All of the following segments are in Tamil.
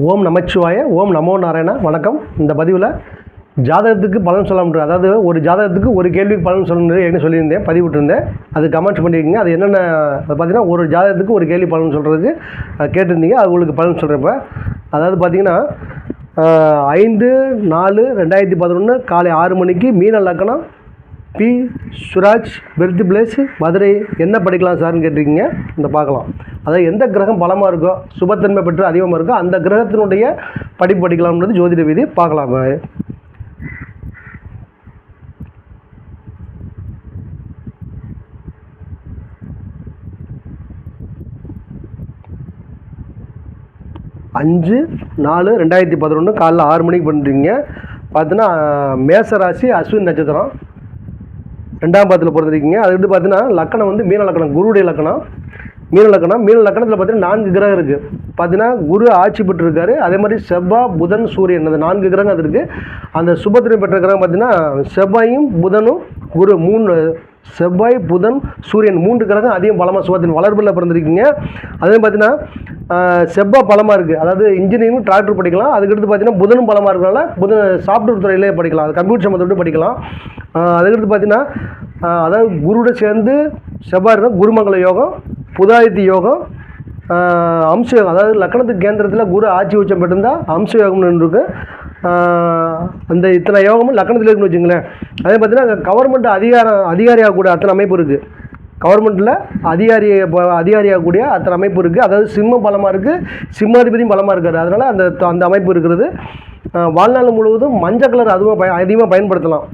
ஓம் நமச்சிவாய, ஓம் நமோ நாராயணா. வணக்கம். இந்த பதிவில் ஜாதகத்துக்கு பலன் சொல்ல முடியும். அதாவது ஒரு ஜாதகத்துக்கு ஒரு கேள்விக்கு பலன் சொல்ல முடியும் என்ன சொல்லியிருந்தேன், பதிவிட்டிருந்தேன். அது கமெண்ட்ஸ் பண்ணியிருக்கீங்க. அது என்னென்ன பார்த்தீங்கன்னா, ஒரு ஜாதகத்துக்கு ஒரு கேள்வி பலன் சொல்கிறதுக்கு கேட்டிருந்தீங்க. அது உங்களுக்கு பலன் சொல்கிறப்ப அதாவது பார்த்தீங்கன்னா 5/4/2011 காலை 6 மணிக்கு மீன லக்னம், P Suraj, birth place, Madurai. என்ன படிக்கலாம் சார்னு கேட்டிருக்கீங்க. இந்த பார்க்கலாம். அதாவது எந்த கிரகம் பலமாக இருக்கோ, சுபத்தன்மை பெற்று அதிகமாக இருக்கோ, அந்த கிரகத்தினுடைய படிப்பு படிக்கலாம்ன்றது ஜோதிட விதி. பார்க்கலாம். 5/4/2011 காலைல 6 மணிக்கு பண்ணுறீங்க. பார்த்தீங்கன்னா மேசராசி, அஸ்வின் நட்சத்திரம், 2ஆம் பாதத்தில் பிறந்திருக்கீங்க. அது வந்து பார்த்தீங்கன்னா லக்கணம் வந்து மீன லக்கணம், குருவுடைய லக்கணம். மீன லக்கணத்தில் பார்த்தீங்கன்னா 4 கிரகம் இருக்குது. பார்த்தீங்கன்னா குரு ஆட்சி பெற்றிருக்காரு. அதே மாதிரி செவ்வாய், புதன், சூரியன், அந்த 4 கிரகம் அது இருக்குது. அந்த சுபத்திரை பெற்ற கிரகம் பார்த்தீங்கன்னா செவ்வாயும் புதனும் குரு, 3 செவ்வாய், புதன், சூரியன் 3 கிரகம் அதிகம் பலமாக சுபத்தின் வளர்பில் பிறந்திருக்கீங்க. அதே பார்த்தீங்கன்னா செவ்வாய் பலமாக இருக்குது. அதாவது இன்ஜினியரிங், டிராக்டர் படிக்கலாம். அதுக்கடுத்து பார்த்தீங்கன்னா புதனும் பலமாக இருக்கிறனால புதன் சாஃப்ட்வேர் துறையிலே படிக்கலாம். அது கம்ப்யூட்டர் சம்மந்தப்பட்டு படிக்கலாம். அதுக்கடுத்து பார்த்தீங்கன்னா அதாவது குருவோட சேர்ந்து செவ்வாய் இருக்கும், குருமங்கல யோகம், புதாயத்தி யோகம், அம்ச யோகம். அதாவது லக்கணத்துக்கு கேந்திரத்தில் குரு ஆட்சி உச்சம் பெற்றிருந்தால் அம்ச யோகம்னு இருக்குது. அந்த இத்தனை யோகமும் லக்கணத்தில் இருக்குன்னு வச்சுங்களேன். அதே பார்த்தீங்கன்னா கவர்மெண்ட் அதிகாரியாகக்கூடிய அத்தனை அமைப்பு இருக்குது. கவர்மெண்ட்டில் அதிகாரியாகக்கூடிய அத்தனை அமைப்பு இருக்குது. அதாவது சிம்மம் பலமாக இருக்குது, சிம்மாதிபதியும் பலமாக இருக்கார். அதனால் அந்த அமைப்பு இருக்கிறது. வாழ்நாள் முழுவதும் மஞ்சள் கலர் அதிகமாக பயன்படுத்தலாம்.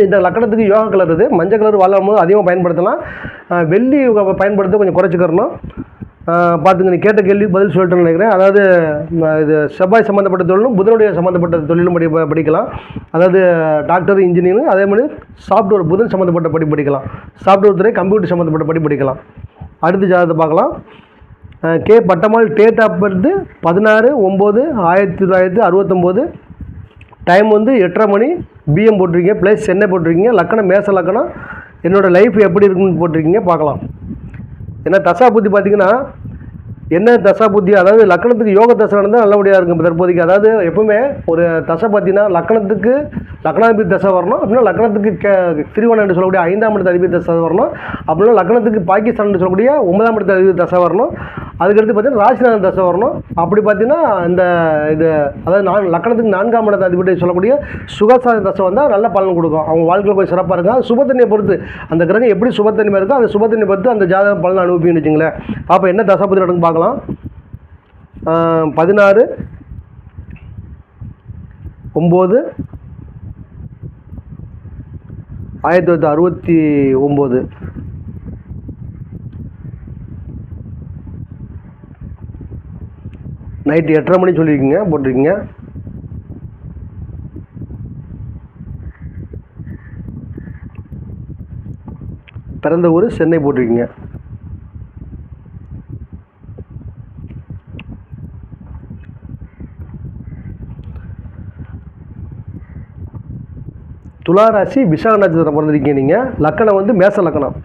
இந்த லக்கணத்துக்கு யோகா கலர் இது. மஞ்சள் கலர் வாழ்நாள் போது அதிகமாக பயன்படுத்தலாம். வெள்ளி பயன்படுத்த கொஞ்சம் குறைச்சிக்கிறணும். பார்த்துங்க, நீ கேட்ட கேள்வி பதில் சொல்லிட்டேன்னு நினைக்கிறேன். அதாவது இது செவ்வாய் சம்மந்தப்பட்ட தொழிலும் புதனுடைய சம்மந்தப்பட்ட தொழிலும் படிக்கலாம். அதாவது டாக்டர், இன்ஜினியரிங், அதே மாதிரி சாஃப்ட்வேர், புதன் சம்மந்தப்பட்ட படிக்கலாம். சாஃப்ட்வேர் துறை, கம்ப்யூட்டர் சம்மந்தப்பட்ட படிக்கலாம். அடுத்த ஜாதகத்தை பார்க்கலாம். K Pattammal, date of birth 16/9/1969. Time வந்து 8:30 மணி பிஎம் போட்டிருக்கீங்க. ப்ளஸ் சென்னை போட்டிருக்கீங்க. லக்கணம் மேச லக்கணம். என்னோடய லைஃப் எப்படி இருக்குன்னு போட்டிருக்கீங்க. பார்க்கலாம். ஏன்னா தசா புத்தி பார்த்தீங்கன்னா என்ன தசா புத்தி, அதாவது லக்கணத்துக்கு யோக தசை நடந்தால் நல்லபடியாக இருக்கும் தற்போதைக்கு. அதாவது எப்பவுமே ஒரு தசை பார்த்தீங்கன்னா லக்னாதிபதி தசை வரணும். அப்படின்னா லக்னத்துக்கு திரிவனம் என்று சொல்லக்கூடிய 5ஆம் இடத்து அதிபதி தசை வரணும். அப்படின்னா லக்னத்துக்கு பாகிஸ்தான் என்று சொல்லக்கூடிய 9ஆம் இடத்து அதிபதி தசை வரணும். அதுக்கடுத்து பார்த்தீங்கன்னா ராசிநாதன் தசை வரணும். அப்படி பார்த்தீங்கன்னா இது அதாவது லக்னத்துக்கு 4ஆம் இடத்து அதிபதி சொல்லக்கூடிய சுகசாத தசை வந்தால் நல்ல பலன் கொடுக்கும். அவங்க வாழ்க்கையில் கொஞ்சம் சிறப்பாக இருக்கும். அது சுபத்தன்மையை பொறுத்து, அந்த கிரகம் எப்படி சுபத்தன்மை இருக்கோ அந்த சுபத்தன்மையை பொறுத்து அந்த ஜாதக பலன் அனுபவின்னு வச்சுங்களேன். அப்போ என்ன தசை பற்றி நடக்கும் பார்க்கலாம். 16/9/1969 நைட்டு 8:30 மணி சொல்லியிருக்கீங்க, போட்டிருக்கீங்க. பிறந்த ஊர் சென்னை போட்டிருக்கீங்க. துளாராசி, விசாக நட்சத்திரம் பிறந்திருக்கீங்க. நீங்கள் லக்கணம் வந்து மேச லக்கணம்.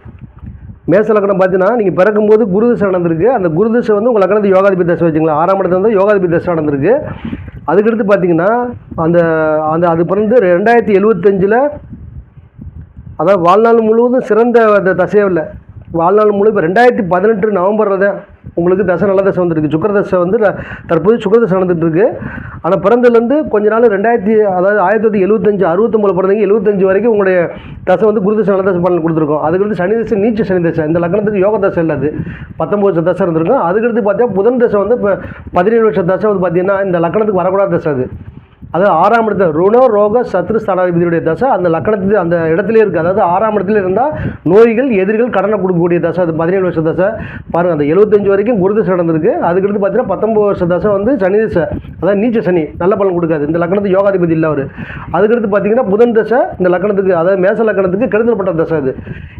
பார்த்தீங்கன்னா நீங்கள் பிறக்கும்போது குருதசை நடந்திருக்கு. அந்த குருதசை வந்து உங்கள் லக்கணத்து யோகாதிபதி தசை வச்சுங்களா. 6ஆம் இடத்துல வந்து யோகாதிபதி தசை நடந்திருக்கு. அதுக்கடுத்து பார்த்தீங்கன்னா அது பிறந்து 2075 அதாவது வாழ்நாள் முழுவதும் சிறந்த தசையே இல்லை. வாழ்நாள் முழு இப்போ 2018 நவம்பர் தான் உங்களுக்கு தசை நல்ல தசை வந்துருக்கு. சுக்கரதசை வந்து தற்போது சுக்கரதசை நடந்துகிட்ருக்கு. ஆனால் பிறந்ததுலேருந்து கொஞ்ச நாள் 1975 69 பிறந்தீங்க 75 வரைக்கும் உங்களுடைய தசை வந்து குருதசை நல்ல தசை பலன் கொடுத்துருக்கோம். அதுக்கடுத்து சனி தசை, நீச்ச சனி தசை. இந்த லக்னத்துக்கு யோக தசை இல்லை, அது 19 தசை இருந்திருக்கும். அதுக்கடுத்து பார்த்தா புதன் தசை வந்து இப்போ 17 வருஷம் தசை வந்து பார்த்தீங்கன்னா இந்த லக்னத்துக்கு வரக்கூடாத தசை. அதாவது 6ஆம் இடத்துல ருண ரோக சத்ரு ஸ்தானாதிபதியுடைய தசை அந்த லக்கணத்துக்கு அந்த இடத்துலேயே இருக்குது. அதாவது 6ஆம் இடத்துல இருந்தால் நோய்கள், எதிரிகள், கடனை கொடுக்கக்கூடிய தசை. அது 17 வருஷம் தசை பாருங்கள். அந்த 75 வரைக்கும் குரு தசை நடந்திருக்கு. அதுக்கடுத்து பார்த்தீங்கன்னா 19 வருஷம் தசை வந்து சனி தசை, அதாவது நீச்ச சனி, நல்ல பலன் கொடுக்காது. இந்த லக்கணத்துக்கு யோகாதிபதி இல்லை அவர். அதுக்கடுத்து பார்த்தீங்கன்னா புதன் தசை இந்த லக்கணத்துக்கு, அதாவது மேச லக்கணத்துக்கு கெடுதல்பட்ட தசை அது.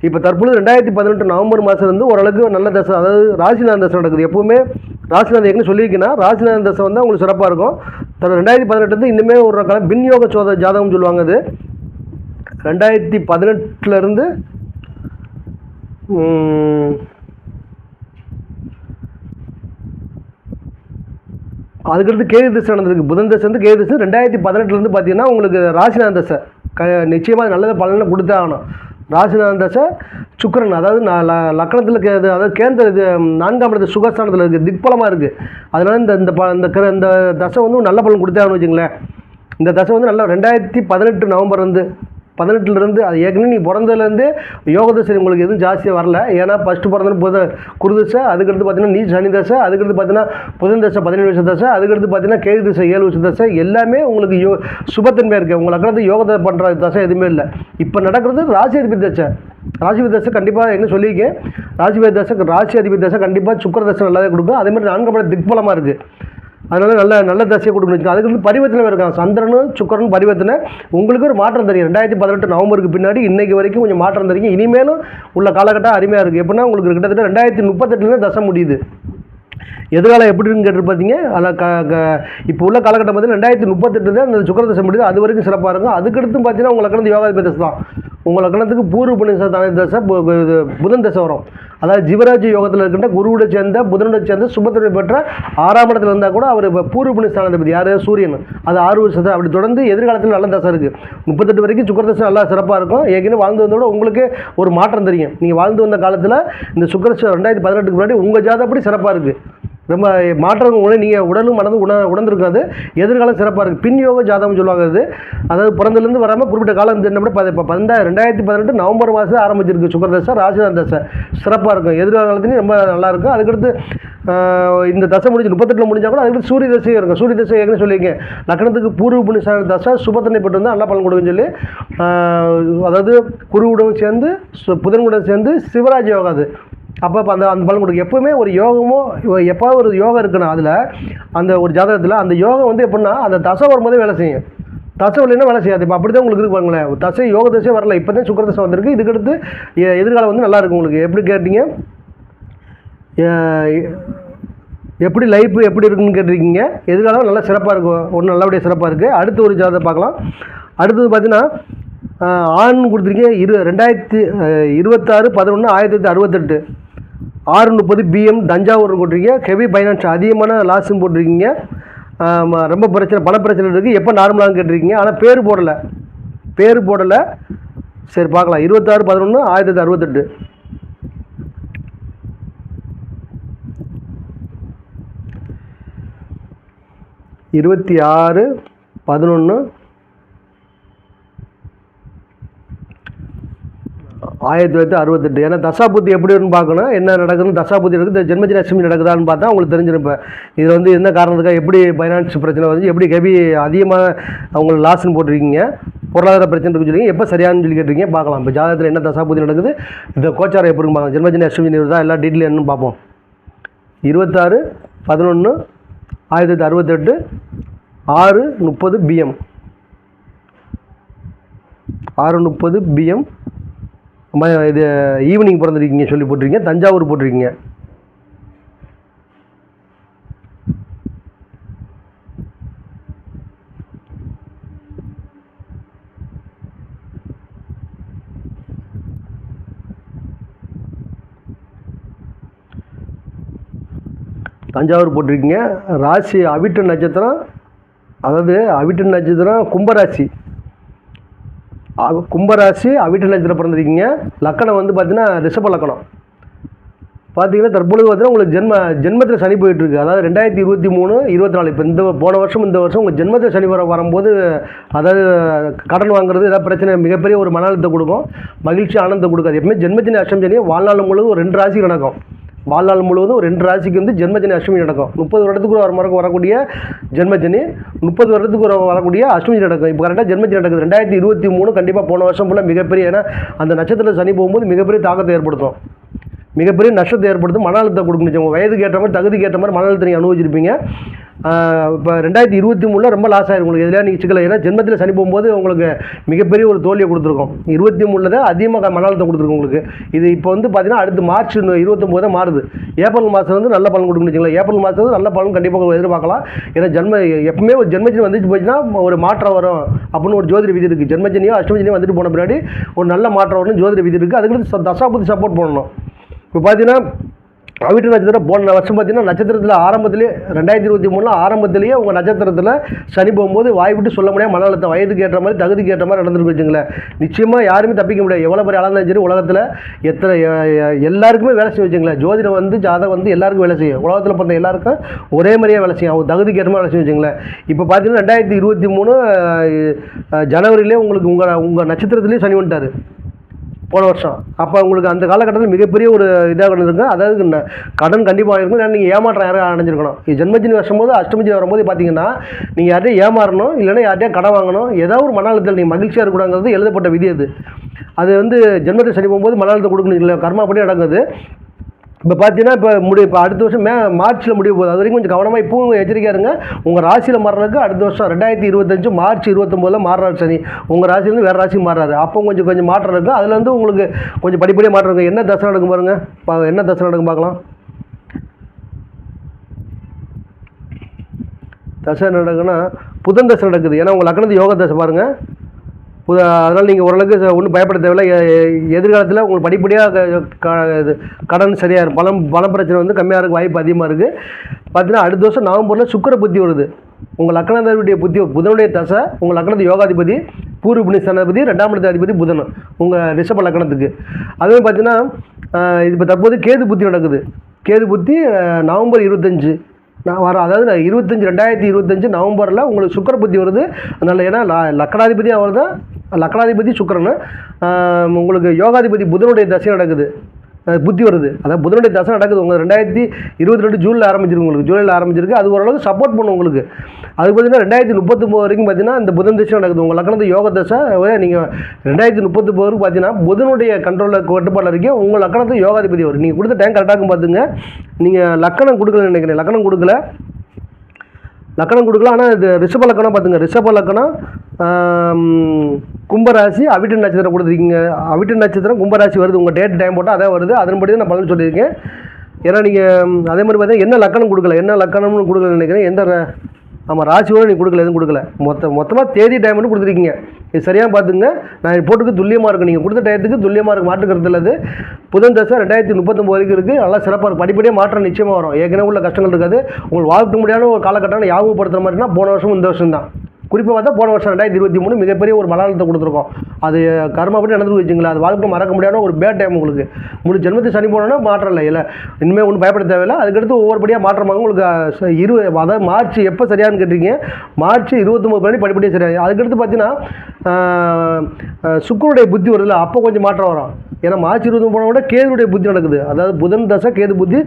இப்போ தற்போது 2018 நவம்பர் மாதம் வந்து ஓரளவுக்கு நல்ல தசை, அதாவது ராசிநாதன் தசை நடக்குது. எப்பவுமே ராசிநாதன் ஏற்கனவே சொல்லியிருக்கேன்னா ராசிநாதன் தசை வந்து உங்களுக்கு சிறப்பாக இருக்கும். 2018 இன்னுமே ஒரு காலம் பின்யோக ஜாதகம் சொல்லுவாங்க. அது 2018 அதுக்கடுத்து கேது தசை நடந்திருக்கு. புதன் தசை வந்து கேது தசை 2018 பார்த்தீங்கன்னா உங்களுக்கு ராசிநாதன் தசை நிச்சயமாக நல்லது பலனை கொடுத்தே ஆகணும். ராசிநாதன் தசை சுக்கிரன், அதாவது லக்னத்தில் அதாவது கேந்திர இது 4ஆம் இடத்து சுகஸ்தானத்தில் இருக்குது, திக்பலமாக இருக்குது. அதனால் இந்த தசை வந்து நல்ல பலன் கொடுத்தே ஆகணும்னு வச்சுங்களேன். இந்த தசை வந்து நல்லா 2018 நவம்பர் வந்து 18 அது ஏற்கனவே நீ பிறந்ததுலேருந்து யோக தசை உங்களுக்கு எதுவும் ஜாஸ்தியாக வரல. ஏன்னா ஃபஸ்ட்டு பிறந்தது குரு தசை, அதுக்கடுத்து பார்த்தீங்கன்னா நீ சனி தசை, அதுக்கடுத்து பார்த்தீங்கன்னா புதன் தசை 17 வருஷ தசை, அதுக்கடுத்து பார்த்தீங்கன்னா கேது தசை 7 வருஷ தசை, எல்லாமே உங்களுக்கு சுபத்தன்மை இருக்குது. உங்களை லக்னத்து யோகத்தை பண்ணுற தசை எதுவுமே இல்லை. இப்போ நடக்கிறது ராசி அதிபதி தசை. ராசி அதிபதி தசை கண்டிப்பாக என்ன சொல்லியிருக்கேன், ராசி அதிபதி தசை கண்டிப்பாக சுக்கிர தசை நல்லாவே கொடுக்கும். அதேமாதிரி 4ஆம் இடம் திக்பலமாக இருக்குது, அதனால் நல்ல தசையை கொடுக்கணும். அதுக்கு வந்து பரிவர்த்தனை இருக்காங்க, சந்திரனும் சுக்கரனும் பரிவர்த்தனை. உங்களுக்கு ஒரு மாற்றம் தெரியும். 2018 நவம்பருக்கு பின்னாடி இன்றைக்கு வரைக்கும் கொஞ்சம் மாற்றம் தெரியும். இனிமேலும் உள்ள காலகட்டம் அருமையாக இருக்குது. எப்படின்னா உங்களுக்கு கிட்டத்தட்ட 2038 தசை முடியுது. எதிர்காலம் எப்படின்னு கேட்டு பார்த்தீங்க, அதில் இப்போ உள்ள காலகட்டம் பார்த்தீங்கன்னா 2038 தான் அந்த சுக்கிர தசை முடியுது. அது வரைக்கும் சிறப்பாக இருக்கும். அதுக்கடுத்து பார்த்தீங்கன்னா உங்கள் லக்னத்து யோகாதிபதி தசை தான். உங்கள் லக்னத்துக்கு பூர்வ புண்ணிய தசை புதன் தசை வரும். அதாவது ஜீவராஜ் யோகத்தில் இருக்கின்ற குருவோட சேர்ந்த புதனோட சேர்ந்த சுபத்துறை பெற்ற 6ஆம் இடத்துல இருந்தால் கூட அவர் பூர்வ புண்ணிய ஸ்தானாதிபதி யார், சூரியன். அது 6 வருஷத்தை அப்படி தொடர்ந்து எதிர்காலத்தில் நல்ல தசை இருக்குது. 38 வரைக்கும் சுக்கிர தசை நல்லா சிறப்பாக இருக்கும். ஏற்கனவே வாழ்ந்து வந்தோட உங்களுக்கு ஒரு மாற்றம் தெரியும். நீங்கள் வாழ்ந்து வந்த காலத்தில் இந்த சுக்கிர 2018 முன்னாடி உங்கள் ஜாதப்படி சிறப்பாக இருக்குது. ரொம்ப மாற்றம் நீங்கள் உடலும் மனதும் உணர்ந்துருக்காது. எதிர்காலம் சிறப்பாக இருக்குது. பின் யோக ஜாதகம் சொல்லுவாங்க. அது அதாவது பிறந்தலேருந்து வராமல் குறிப்பிட்ட காலம் என்ன இப்போ 2018 நவம்பர் மாதம் ஆரம்பிச்சிருக்கு சுக்கிர தசை, ராசிநாதன் தசை சிறப்பாக இருக்கும். எதிர்காலத்துலேயும் ரொம்ப நல்லாயிருக்கும். அதுக்கடுத்து இந்த தசை முடிஞ்சு 38 முடிஞ்சால் கூட அதுக்கு சூரிய தசையும் இருக்கும். சூரிய தசை ஏற்கனவே சொல்லியிருக்கேன், லக்னத்துக்கு பூர்வ புண்ணிய தசை சுபத்தன்மை பெற்று வந்தால் நல்லா பலன் கொடுக்குன்னு சொல்லி, அதாவது குருவுடன் சேர்ந்து புதன்குடன் சேர்ந்து சிவராஜ் யோகா. அது அப்போ அந்த பலன் கொடுக்கும். எப்போவுமே ஒரு யோகமோ எப்போது ஒரு யோகம் இருக்குன்னா அதில் அந்த ஒரு ஜாதகத்தில் அந்த யோகம் வந்து எப்படின்னா அந்த தசை வரும்போதே வேலை செய்யும். தசை வரலைன்னா வேலை செய்யாது. இப்போ அப்படி தான் உங்களுக்கு இருக்கு பாருங்களேன். தசை யோக தசை வரல, இப்போ தான் சுக்கிர தசை வந்திருக்கு. இதுக்கடுத்து எதிர்காலம் வந்து நல்லா இருக்கும் உங்களுக்கு. எப்படி கேட்டீங்க, எப்படி லைஃப் எப்படி இருக்குன்னு கேட்டிருக்கீங்க. எதிர்காலம் நல்லா சிறப்பாக இருக்கும், ஒன்று நல்லபடியாக சிறப்பாக இருக்குது. அடுத்து ஒரு ஜாதகம் பார்க்கலாம். அடுத்தது பார்த்தீங்கன்னா ஆண் கொடுத்துருக்கீங்க 2026/11/1968 6:30 PM தஞ்சாவூர் போட்டிருக்கீங்க. ஹெவி ஃபைனான்ஸ் அதிகமான லாஸும் போட்டிருக்கீங்க. ரொம்ப பிரச்சனை, பண பிரச்சனை இருக்குது. எப்போ நார்மலாக கேட்டிருக்கீங்க, ஆனால் பேர் போடலை. சரி பார்க்கலாம். 26/11/1968 26/11/1968. ஏன்னா தசாபுத்தி எப்படி இருக்குன்னு பார்க்கணும். என்ன நடக்குதுன்னு தசாபுத்தி இருக்குது, ஜென்மஜன அஷ்டமி நடக்குதான்னு பார்த்தா உங்களுக்கு தெரிஞ்சிருப்பேன். இதில் வந்து என்ன காரணத்துக்காக எப்படி ஃபைனான்ஸ் பிரச்சனை வந்து எப்படி ஹெவி அதிகமாக அவங்களுக்கு லாஸ்ன்னு போட்டிருக்கீங்க, பொருளாதார பிரச்சனை இருக்குன்னு சொல்லி எப்போ சரியானு சொல்லி கேட்டிருக்கீங்க. பார்க்கலாம் இப்போ ஜாதகத்தில் என்ன தசாபுத்தி நடக்குது, இந்த கோச்சாரம் எப்படி பார்க்கலாம். ஜென்மஜன அஷ்டமி தான் எல்லா டீட்டெயில் என்னன்னு பார்ப்போம். 26/11/1968 6:30 PM 6:30 PM இது ஈவினிங் பிறந்திருக்கீங்க சொல்லி போட்டிருக்கீங்க. தஞ்சாவூர் போட்டிருக்கீங்க. தஞ்சாவூர் போட்டிருக்கீங்க. ராசி அவிட்ட நட்சத்திரம், அதாவது அவிட்ட நட்சத்திரம் கும்பராசி அவிட்ட நட்சத்திரம் பிறந்திருக்கீங்க. லக்கணம் வந்து பார்த்தீங்கன்னா ரிஷப லக்கணம். பார்த்தீங்கன்னா தற்பொழுது பார்த்தீங்கன்னா உங்களுக்கு ஜென்மத்தில் சனி போயிட்டுருக்கு. அதாவது 2023, 24 இப்போ இந்த போன வருஷம் இந்த வருஷம் உங்கள் ஜென்மத்தில் சனி வரும்போது, அதாவது கடன் வாங்குறது ஏதாவது பிரச்சனை மிகப்பெரிய ஒரு மன அழுத்தத்தை கொடுக்கும், மகிழ்ச்சி ஆனந்தத்தை கொடுக்காது. எப்பவுமே ஜென்மத்தின் அஷ்டம் சனி வாழ்நாள் முழுவதும் ஒரு 2 ராசிக்கு நடக்கும். வாழ்நாள் முழுவதும் ஒரு 2 ராசிக்கு வந்து ஜென்மஜனி அஷ்டமி நடக்கும். 30 வருடத்துக்கு வரக்கூடிய ஜென்மஜனி, 30 வருடத்துக்கு வரக்கூடிய அஷ்டமி நடக்கும். இப்போ கரெக்டாக ஜென்மஜனி நடக்குது. 2023 கண்டிப்பாக போன வருஷம் ஃபுல்லாக மிகப்பெரிய, ஏன்னா அந்த நட்சத்திரத்தில் சனி போகும்போது மிகப்பெரிய தாக்கத்தை ஏற்படுத்தும், மிகப்பெரிய நஷ்டத்தை ஏற்படுத்தும், மன அழுத்தத்தை கொடுக்கணும். உங்கள் வயதுக்கு ஏற்ற மாதிரி தகுதிக்கு ஏற்ற மாதிரி மன அழுத்தத்தை நீங்கள் அனுபவிச்சிருப்பீங்க. இப்போ 2023 ரொம்ப லாஸ் ஆகிருக்கும் உங்களுக்கு. எதில் நீங்கள் சிக்கலை, ஏன்னா ஜென்மத்தில் சனி போகும்போது உங்களுக்கு மிகப்பெரிய ஒரு தோல்வியை கொடுத்துருக்கோம். 23 தான் அதிகமாக மன அழுத்தம் கொடுத்துருக்கோம் உங்களுக்கு. இது இப்போ வந்து பார்த்தீங்கன்னா அடுத்து மார்ச் 29 தான் மாறுது. ஏப்ரல் மாதம் வந்து நல்ல பலன் கொடுக்கணும் வச்சுக்கலாம். ஏப்ரல் மாதம் வந்து நல்ல பலன் கண்டிப்பாக எதிர்பார்க்கலாம். ஏன்னா எப்பவுமே ஒரு ஜென்மஜனி வந்துட்டு போச்சுன்னா ஒரு மாற்றம் வரும் அப்படின்னு ஒரு ஜோதிட விதி இருக்குது. ஜென்மஜனியோ அஷ்டமஜனியோ வந்துட்டு போன பின்னாடி ஒரு நல்ல மாற்றம் வரும்னு ஜோதிட விதி இருக்குது. அதுக்கு தசாபுத்தி சப்போர்ட் பண்ணணும். இப்போ பார்த்தீங்கன்னா அவிட்ட நட்சத்திரம் போன வருஷம் பார்த்தீங்கன்னா நட்சத்திரத்தில் ஆரம்பத்திலேயே 2023 ஆரம்பத்திலேயே உங்கள் நட்சத்திரத்தில் சனி போகும்போது வாய் விட்டு சொல்ல முடியாது மன அழுத்தம் வயதுக்கு ஏற்ற மாதிரி தகுதிக்கு ஏற்ற மாதிரி நடந்துருக்கு வச்சுங்களேன். நிச்சயமாக யாருமே தப்பிக்க முடியாது. எவ்வளோ பெரிய ஆளாக இருந்தாலும் சரி உலகத்தில் எத்தனை எல்லாருக்குமே வேலை செய்ய வச்சுங்களேன். ஜோதிடம் வந்து ஜாதகம் வந்து எல்லாருக்கும் வேலை செய்யும். உலகத்தில் பிறந்த எல்லாருக்கும் ஒரே மாதிரியே வேலை செய்யும். அவங்க தகுதிக்கு ஏற்ற மாதிரி வேலை செய்ய வச்சுங்களேன். இப்போ பார்த்தீங்கன்னா 2023 ஜனவரியிலே உங்களுக்கு உங்கள் நட்சத்திரத்துலேயே சனி வந்துட்டார் போன வருஷம். அப்போ உங்களுக்கு அந்த காலகட்டத்தில் மிகப்பெரிய ஒரு இதாக இருந்திருக்கு. அதாவது கடன் கண்டிப்பாக இருக்கும். ஏன்னா நீங்கள் ஏமாற்றம் யாரும் அடைஞ்சிருக்கணும். ஜென்மஜினி வரும்போது அஷ்டமஜினி வரும்போது பார்த்தீங்கன்னா நீங்கள் யார்ட்டையும் ஏமாறணும், இல்லைன்னா யார்ட்டையும் கடன் வாங்கணும். ஏதாவது ஒரு மன அழுத்தத்தில் நீங்கள் மகிழ்ச்சியாக இருக்கக்கூடாங்கிறது எழுதப்பட்ட விதி. அது வந்து ஜென்மத்தில் சனி போகும்போது மன அழுத்தம் கொடுக்கணும் இல்லை, கர்மா படி நடக்குது. இப்போ பார்த்தீங்கன்னா இப்போ அடுத்த வருஷம் மார்ச்சில் முடிய போகுது. அது வரைக்கும் கொஞ்சம் கவனமாக இப்பவும் எச்சரிக்கையாக இருங்க. உங்கள் ராசியில் மாறுறதுக்கு அடுத்த வருஷம் 2025 மார்ச் 29 மாறுறாரு சனி. உங்கள் ராசிலேருந்து வேறு ராசிக்கு மாறுறாரு. அப்போ கொஞ்சம் மாற்றம் இருக்குது. அதில் வந்து உங்களுக்கு கொஞ்சம் படிப்படியாக மாற்றம் இருக்குது. என்ன தசை நடக்கும் பாருங்கள், என்ன தசை நடக்கும் பார்க்கலாம். தசை நடக்குன்னா புதன் தசை நடக்குது. ஏன்னா உங்கள் லக்னத்து யோக தசை பாருங்கள். அதனால் நீங்கள் ஓரளவுக்கு ஒன்றும் பயப்பட தேவையில்லை. எதிர்காலத்தில் உங்களுக்கு படிப்படியாக கடன் சரியாக இருக்கும். பண பிரச்சனை வந்து கம்மியாக இருக்க வாய்ப்பு அதிகமாக இருக்குது. பார்த்தீங்கன்னா அடுத்த வருஷம் நவம்பரில் சுக்கிர புத்தி வருது. உங்கள் லக்னத்தினுடைய புத்தி புதனுடைய தசை. உங்கள் லக்னத்து யோகாதிபதி பூர்வ புண்ணியஸ்தானாதிபதி 2ஆம் இடத்து அதிபதி புதன் உங்கள் ரிஷப லக்னத்துக்கு. அதுவே பார்த்தீங்கன்னா இப்போ தற்போது கேது புத்தி நடக்குது. கேது புத்தி நவம்பர் 25 அதாவது 2025 நவம்பரில் உங்களுக்கு சுக்கிர புத்தி வருது. அதனால் ஏன்னா லக்னாதிபதி அவர் தான், லக்னாதிபதி சுக்கிரன். உங்களுக்கு யோகாதிபதி புதனுடைய தசை நடக்குது, புத்தி வருது. அதாவது புதனுடைய தசை நடக்குது. உங்களுக்கு 2022 ஜூனில் ஆரம்பிச்சிருக்கு. உங்களுக்கு ஜூலையில் ஆரம்பிச்சிருக்கு. அது ஓரளவுக்கு சப்போர்ட் பண்ணும் உங்களுக்கு. அது பார்த்தீங்கன்னா 2039 வரைக்கும் பார்த்தீங்கன்னா இந்த புதன் தசை நடக்குது. உங்கள் லக்னத்து யோக தசை நீங்கள் 2039 வரைக்கும் பார்த்தீங்கன்னா புதனுடைய கண்ட்ரோலில் கட்டுப்பாடில் இருக்கீங்க. உங்கள் லக்னத்து யோகாதிபதி வரும். நீங்கள் கொடுத்த டைம் கரெக்டாக பார்த்துங்க. நீங்கள் லக்கணம் கொடுக்கலன்னு நினைக்கிறேன். லக்கணம் கொடுக்கல. ஆனால் இது ரிஷப லக்கணம் பார்த்துங்க. ரிஷப லக்கணம் கும்பராசி அவிட்ட நட்சத்திரம் கொடுத்துருக்கீங்க. அவிட்ட நட்சத்திரம் கும்பராசி வருது. உங்கள் டேட் டைம் போட்டால் அதான் வருது. அதன்படி தான் நான் பலன் சொல்லியிருக்கேன். ஏன்னா நீங்கள் அதே மாதிரி பார்த்தீங்கன்னா என்ன லக்கணம் கொடுக்கல, என்ன லக்கணம்னு கொடுக்கலன்னு நினைக்கிறேன். எந்த ஆமாம் ராசியோடு நீங்கள் கொடுக்கல, எதுவும் கொடுக்கல. மொத்தமாக தேதி டைம்னு கொடுத்துருக்கீங்க. இது சரியாக பார்த்துங்க. நான் போட்டுக்கு துல்லியமாக இருக்கும். நீங்கள் கொடுத்த டயத்துக்கு துல்லியமாக இருக்கும். மாற்றுக்கிறது இல்லை. புதன் தசை 2039 வரைக்கும் இருக்குது. நல்லா சிறப்பாக இருக்கும். படிப்படியாக மாற்றம் நிச்சயமாக வரும். ஏற்கனவே உள்ள கஷ்டங்கள் இருக்காது. உங்களுக்கு வாழ்க்கை முடியாத ஒரு காலகட்டம் ஞாபகப்படுத்துகிற மாதிரினா போன வருஷம் இந்த வருஷம் தான். குறிப்பாக பார்த்தா போன வருஷம் 2023 மிகப்பெரிய ஒரு மலாலத்தை கொடுத்துருக்கோம். அது கர்மாப்படி நடந்து வச்சுங்களா. அது வாழ்க்கை மறக்க முடியாத ஒரு பேட் டைம் உங்களுக்கு. முழு ஜென்மத்தை சனி போனோன்னா மாற்றம் இல்லை. இனிமேல் ஒன்றும் பயப்பட தேவையில்லை. அதுக்கடுத்து ஒவ்வொருபடியாக மாற்றமாக உங்களுக்கு அதாவது மார்ச் எப்போ சரியானு கேட்டிருக்கீங்க. மார்ச் 29 படிப்படியாக சரியாக. அதுக்கடுத்து பார்த்தீங்கன்னா சுக்கிரனுடைய புத்தி வருதுல்ல, அப்போ கொஞ்சம் மாற்றம் வரும். ஏன்னா மார்ச் 29 போன விட கேதுடைய புத்தி நடக்குது. அதாவது புதன் தசை கேது புத்தி.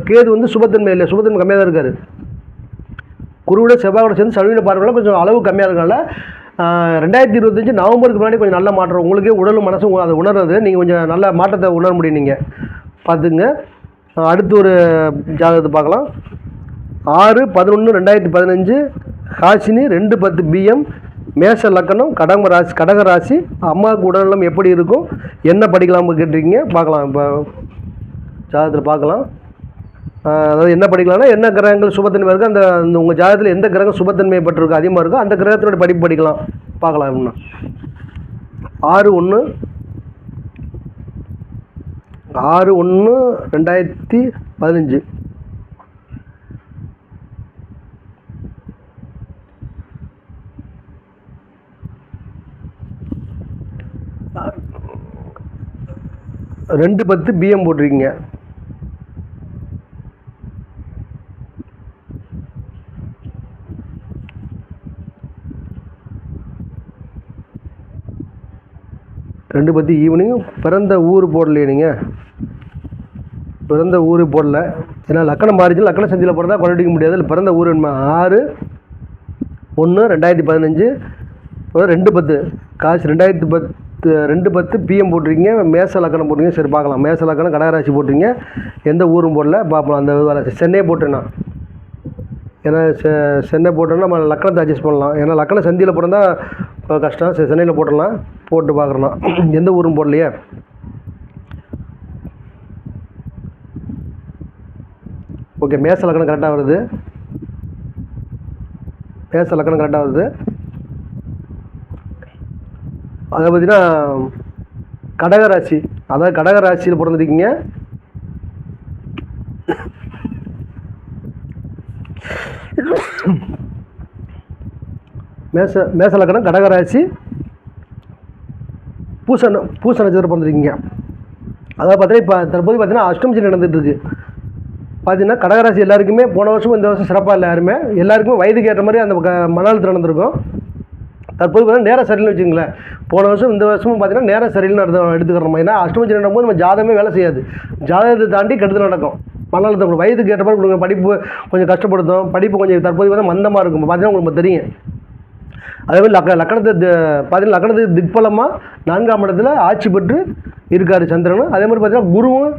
கேது வந்து சுபத்தன்மை இல்லை, சுபத்தன்மை கம்மியாக தான் இருக்காரு. குருவோட செவ்வாயோட சேர்ந்து சனியோட பார்வையில் கொஞ்சம் அளவு கம்மியாக இருக்கனால 2025 நவம்பருக்கு முன்னாடி கொஞ்சம் நல்ல மாற்றம். உங்களுக்கே உடலும் மனசும் அதை உணர்றது. நீங்கள் கொஞ்சம் நல்ல மாற்றத்தை உணர முடியும். நீங்கள் பார்த்துங்க. அடுத்து ஒரு ஜாதகத்தை பார்க்கலாம். 6/11/2015 ஹாசினி 2/10 BM மேஷ லக்கணம் கடக ராசி. அம்மாவுக்கு உடல்நலம் எப்படி இருக்கும், என்ன படிக்கலாம்னு கேட்டிருக்கீங்க. பார்க்கலாம். இப்போ ஜாதகத்தில் பார்க்கலாம். அதாவது என்ன படிக்கலாம்னா என்ன கிரகங்கள் சுபத்தன்மை இருக்குது, அந்த உங்கள் ஜாதகத்தில் எந்த கிரகம் சுபத்தன்மையை பெற்றிருக்கோ அதிகமாக இருக்கோ அந்த கிரகத்தோட படிப்பு படிக்கலாம். பார்க்கலாம். இன்னும் 6/1/2015 2/10 BM போட்டிருக்கீங்க. ரெண்டு பற்றி ஈவினிங். பிறந்த ஊர் போடலையே நீங்கள், பிறந்த ஊர் போடல. ஏன்னா லக்கணம் மாறிச்சு. லக்கண சந்தியில் போகிறதா கொண்டாடிக்க முடியாது. இல்லை பிறந்த ஊர் 6/1/2015 2/10 காசு 2/10 PM போட்டிருக்கீங்க. மேச லக்கணம் போட்டிருக்கீங்க. சரி பார்க்கலாம். மேச லக்கணம் கடகராசி போட்டிருக்கீங்க. எந்த ஊரும் போடல. பார்ப்போம். அந்த சென்னையை போட்டேன்னா, ஏன்னா சென்னை போட்டோன்னா நம்ம லக்கணத்தை அட்ஜஸ்ட் பண்ணலாம். ஏன்னா லக்கண சந்தியில் போட்டோம்னா கஷ்டம். சரி சென்னையில் போட்டுடலாம். போட்டு பார்க்குறோன்னா எந்த ஊரும் போடலையே. ஓகே. மேச லக்கணம் கரெக்டாக வருது. மேச லக்கணம் கரெக்டாக வருது. அதை பார்த்தீங்கன்னா கடகராசி, அதாவது கடகராசியில் பிறந்திருக்கீங்க. மேச லக்கணம், கடகராசி, பூச நட்சத்திரம் பிறந்திருக்கீங்க. அதாவது பார்த்தீங்கன்னா இப்போ தற்போது பார்த்தீங்கன்னா அஷ்டமி சனி நடந்துகிட்ருக்கு. பார்த்தீங்கன்னா கடகராசி எல்லாருக்குமே போன வருஷம் இந்த வருஷம் சிறப்பாக இல்லை. எல்லாருக்குமே வயதுக்கு ஏற்ற மாதிரி அந்த மன அழுத்தம் நடந்திருக்கும். தற்போது பார்த்தீங்கன்னா நேரம் சரியில்லைன்னு வச்சுங்களேன். போன வருஷம் இந்த வருஷமும் பார்த்தீங்கன்னா நேரம் சரியில்லைன்னு எடுத்துக்கிறோம். ஏன்னா அஷ்டமி சனி நடக்கும்போது நம்ம ஜாதகமே வேலை செய்யாது. ஜாதகத்தை தாண்டி கெடுதல் நடக்கும். மன அழுத்தம் வயதுக்கு ஏற்ற மாதிரி கொடுங்க. படிப்பு கொஞ்சம் கஷ்டப்படுத்தும். படிப்பு கொஞ்சம் தற்போது வந்து மந்தமாக இருக்கும். பார்த்தீங்கன்னா உங்களுக்கு தெரியும். அதேமாதிரி லக்கணத்தை பார்த்தீங்கன்னா லக்கணத்துக்கு திக்பலமாக 4ஆம் இடத்துல ஆட்சி பெற்று இருக்கார் சந்திரன். அதே மாதிரி பார்த்தீங்கன்னா குருவும்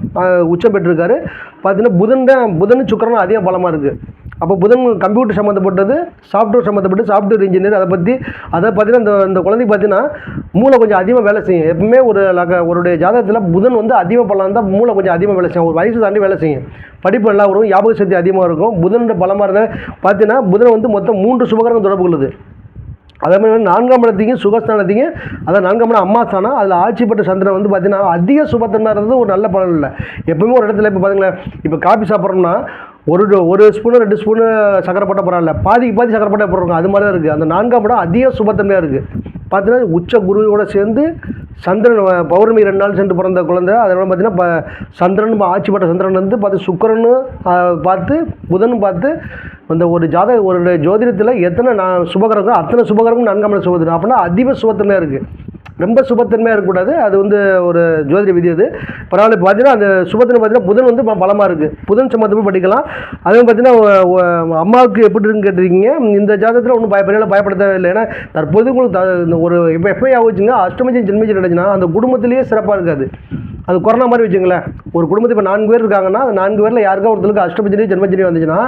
உச்சம் பெற்றிருக்காரு. பார்த்தீங்கன்னா புதன் சுக்கிரனும் அதிகம் பலமாக இருக்குது. அப்போ புதன் கம்ப்யூட்டர் சம்மந்தப்பட்டது, சாஃப்ட்வேர் சம்மந்தப்பட்டு சாஃப்ட்வேர் இன்ஜினியர். அதை பார்த்தீங்கன்னா இந்த குழந்தைக்கு பார்த்தீங்கன்னா மூளை கொஞ்சம் அதிகமாக வேலை செய்யும். எப்பவுமே ஒருடைய ஜாதகத்தில் புதன் வந்து அதிகமாக பலம் இருந்தால் மூளை கொஞ்சம் அதிகமாக வேலை செய்யும். ஒரு வயசு தாண்டி வேலை செய்யும். படிப்பு நல்லா வரும். ஞாபக சக்தி அதிகமாக இருக்கும். புதன் பலமாக இருந்தால் பார்த்தீங்கன்னா புதன் வந்து மொத்தம் 3 சுபகிரகம் தொடர்பு கொள்ளுது. அதே மாதிரி 4ஆம் இடத்தையும் சுகஸ்தானத்தையும், அதாவது 4ஆம் இடம் அம்மா ஸ்தானம், அதில் ஆட்சி பெற்ற சந்திரன் வந்து பார்த்தீங்கன்னா அதிக சுபத்தன்மை இருந்தது ஒரு நல்ல பலன் இல்லை. எப்பவுமே ஒரு இடத்துல இப்போ பார்த்தீங்களேன், இப்போ காஃபி சாப்பிட்றோம்னா ஒரு ஸ்பூனு 2 ஸ்பூனு சக்கரை போட்டால் பரவாயில்ல, பாதி சக்கரை போட்டால் போடுறோங்க. அது மாதிரி தான் இருக்குது. அந்த 4ஆம் இடம் அதிக சுபத்தன்மையாக இருக்குது. பார்த்தீங்கன்னா உச்ச குருவோட சேர்ந்து சந்திரன் பௌர்ணமி 2 நாள் சென்று பிறந்த குழந்தை. அதனால பார்த்தீங்கன்னா சந்திரன் ஆட்சி பெற்ற சந்திரன் வந்து பார்த்து சுக்கிரன்னு பார்த்து புதனும் பார்த்து அந்த ஒரு ஜோதிடத்தில் எத்தனை சுபகிரகம் அத்தனை சுபகிரகம் 4ஆம் இடம் சுபத்திரம். அப்படின்னா அதிக சுபத்தன்மையாக இருக்குது. ரொம்ப சுபத்தன்மையாக இருக்கக்கூடாது. அது வந்து ஒரு ஜோதிட விதி. அது பரவாயில்ல. இப்போ பார்த்தீங்கன்னா அந்த சுபத்தன்மை பார்த்தீங்கன்னா புதன் வந்து பலமாக இருக்குது. புதன் சம்மந்தமாக படிக்கலாம். அதே பார்த்தீங்கன்னா அம்மாவுக்கு எப்படி இருக்குன்னு கேட்டிருக்கீங்க. இந்த ஜாதகத்தில் ஒன்றும் பயப்பட தேவையில்லை. ஏன்னா தற்போது உங்களுக்கு ஒரு இப்போ எப்போ ஆகுச்சுங்க அஷ்டமி ஜென்மி நடந்துச்சுன்னா அந்த குடும்பத்திலேயே சிறப்பாக இருக்காது. அது கொரோனா மாதிரி வச்சுங்களேன். ஒரு குடும்பத்தில் இப்போ 4 பேர் இருக்காங்கன்னா அந்த 4 பேரில் யாருக்கா ஒருத்தருக்கு அஷ்டமி ஜென்மஜனி வந்துச்சுன்னா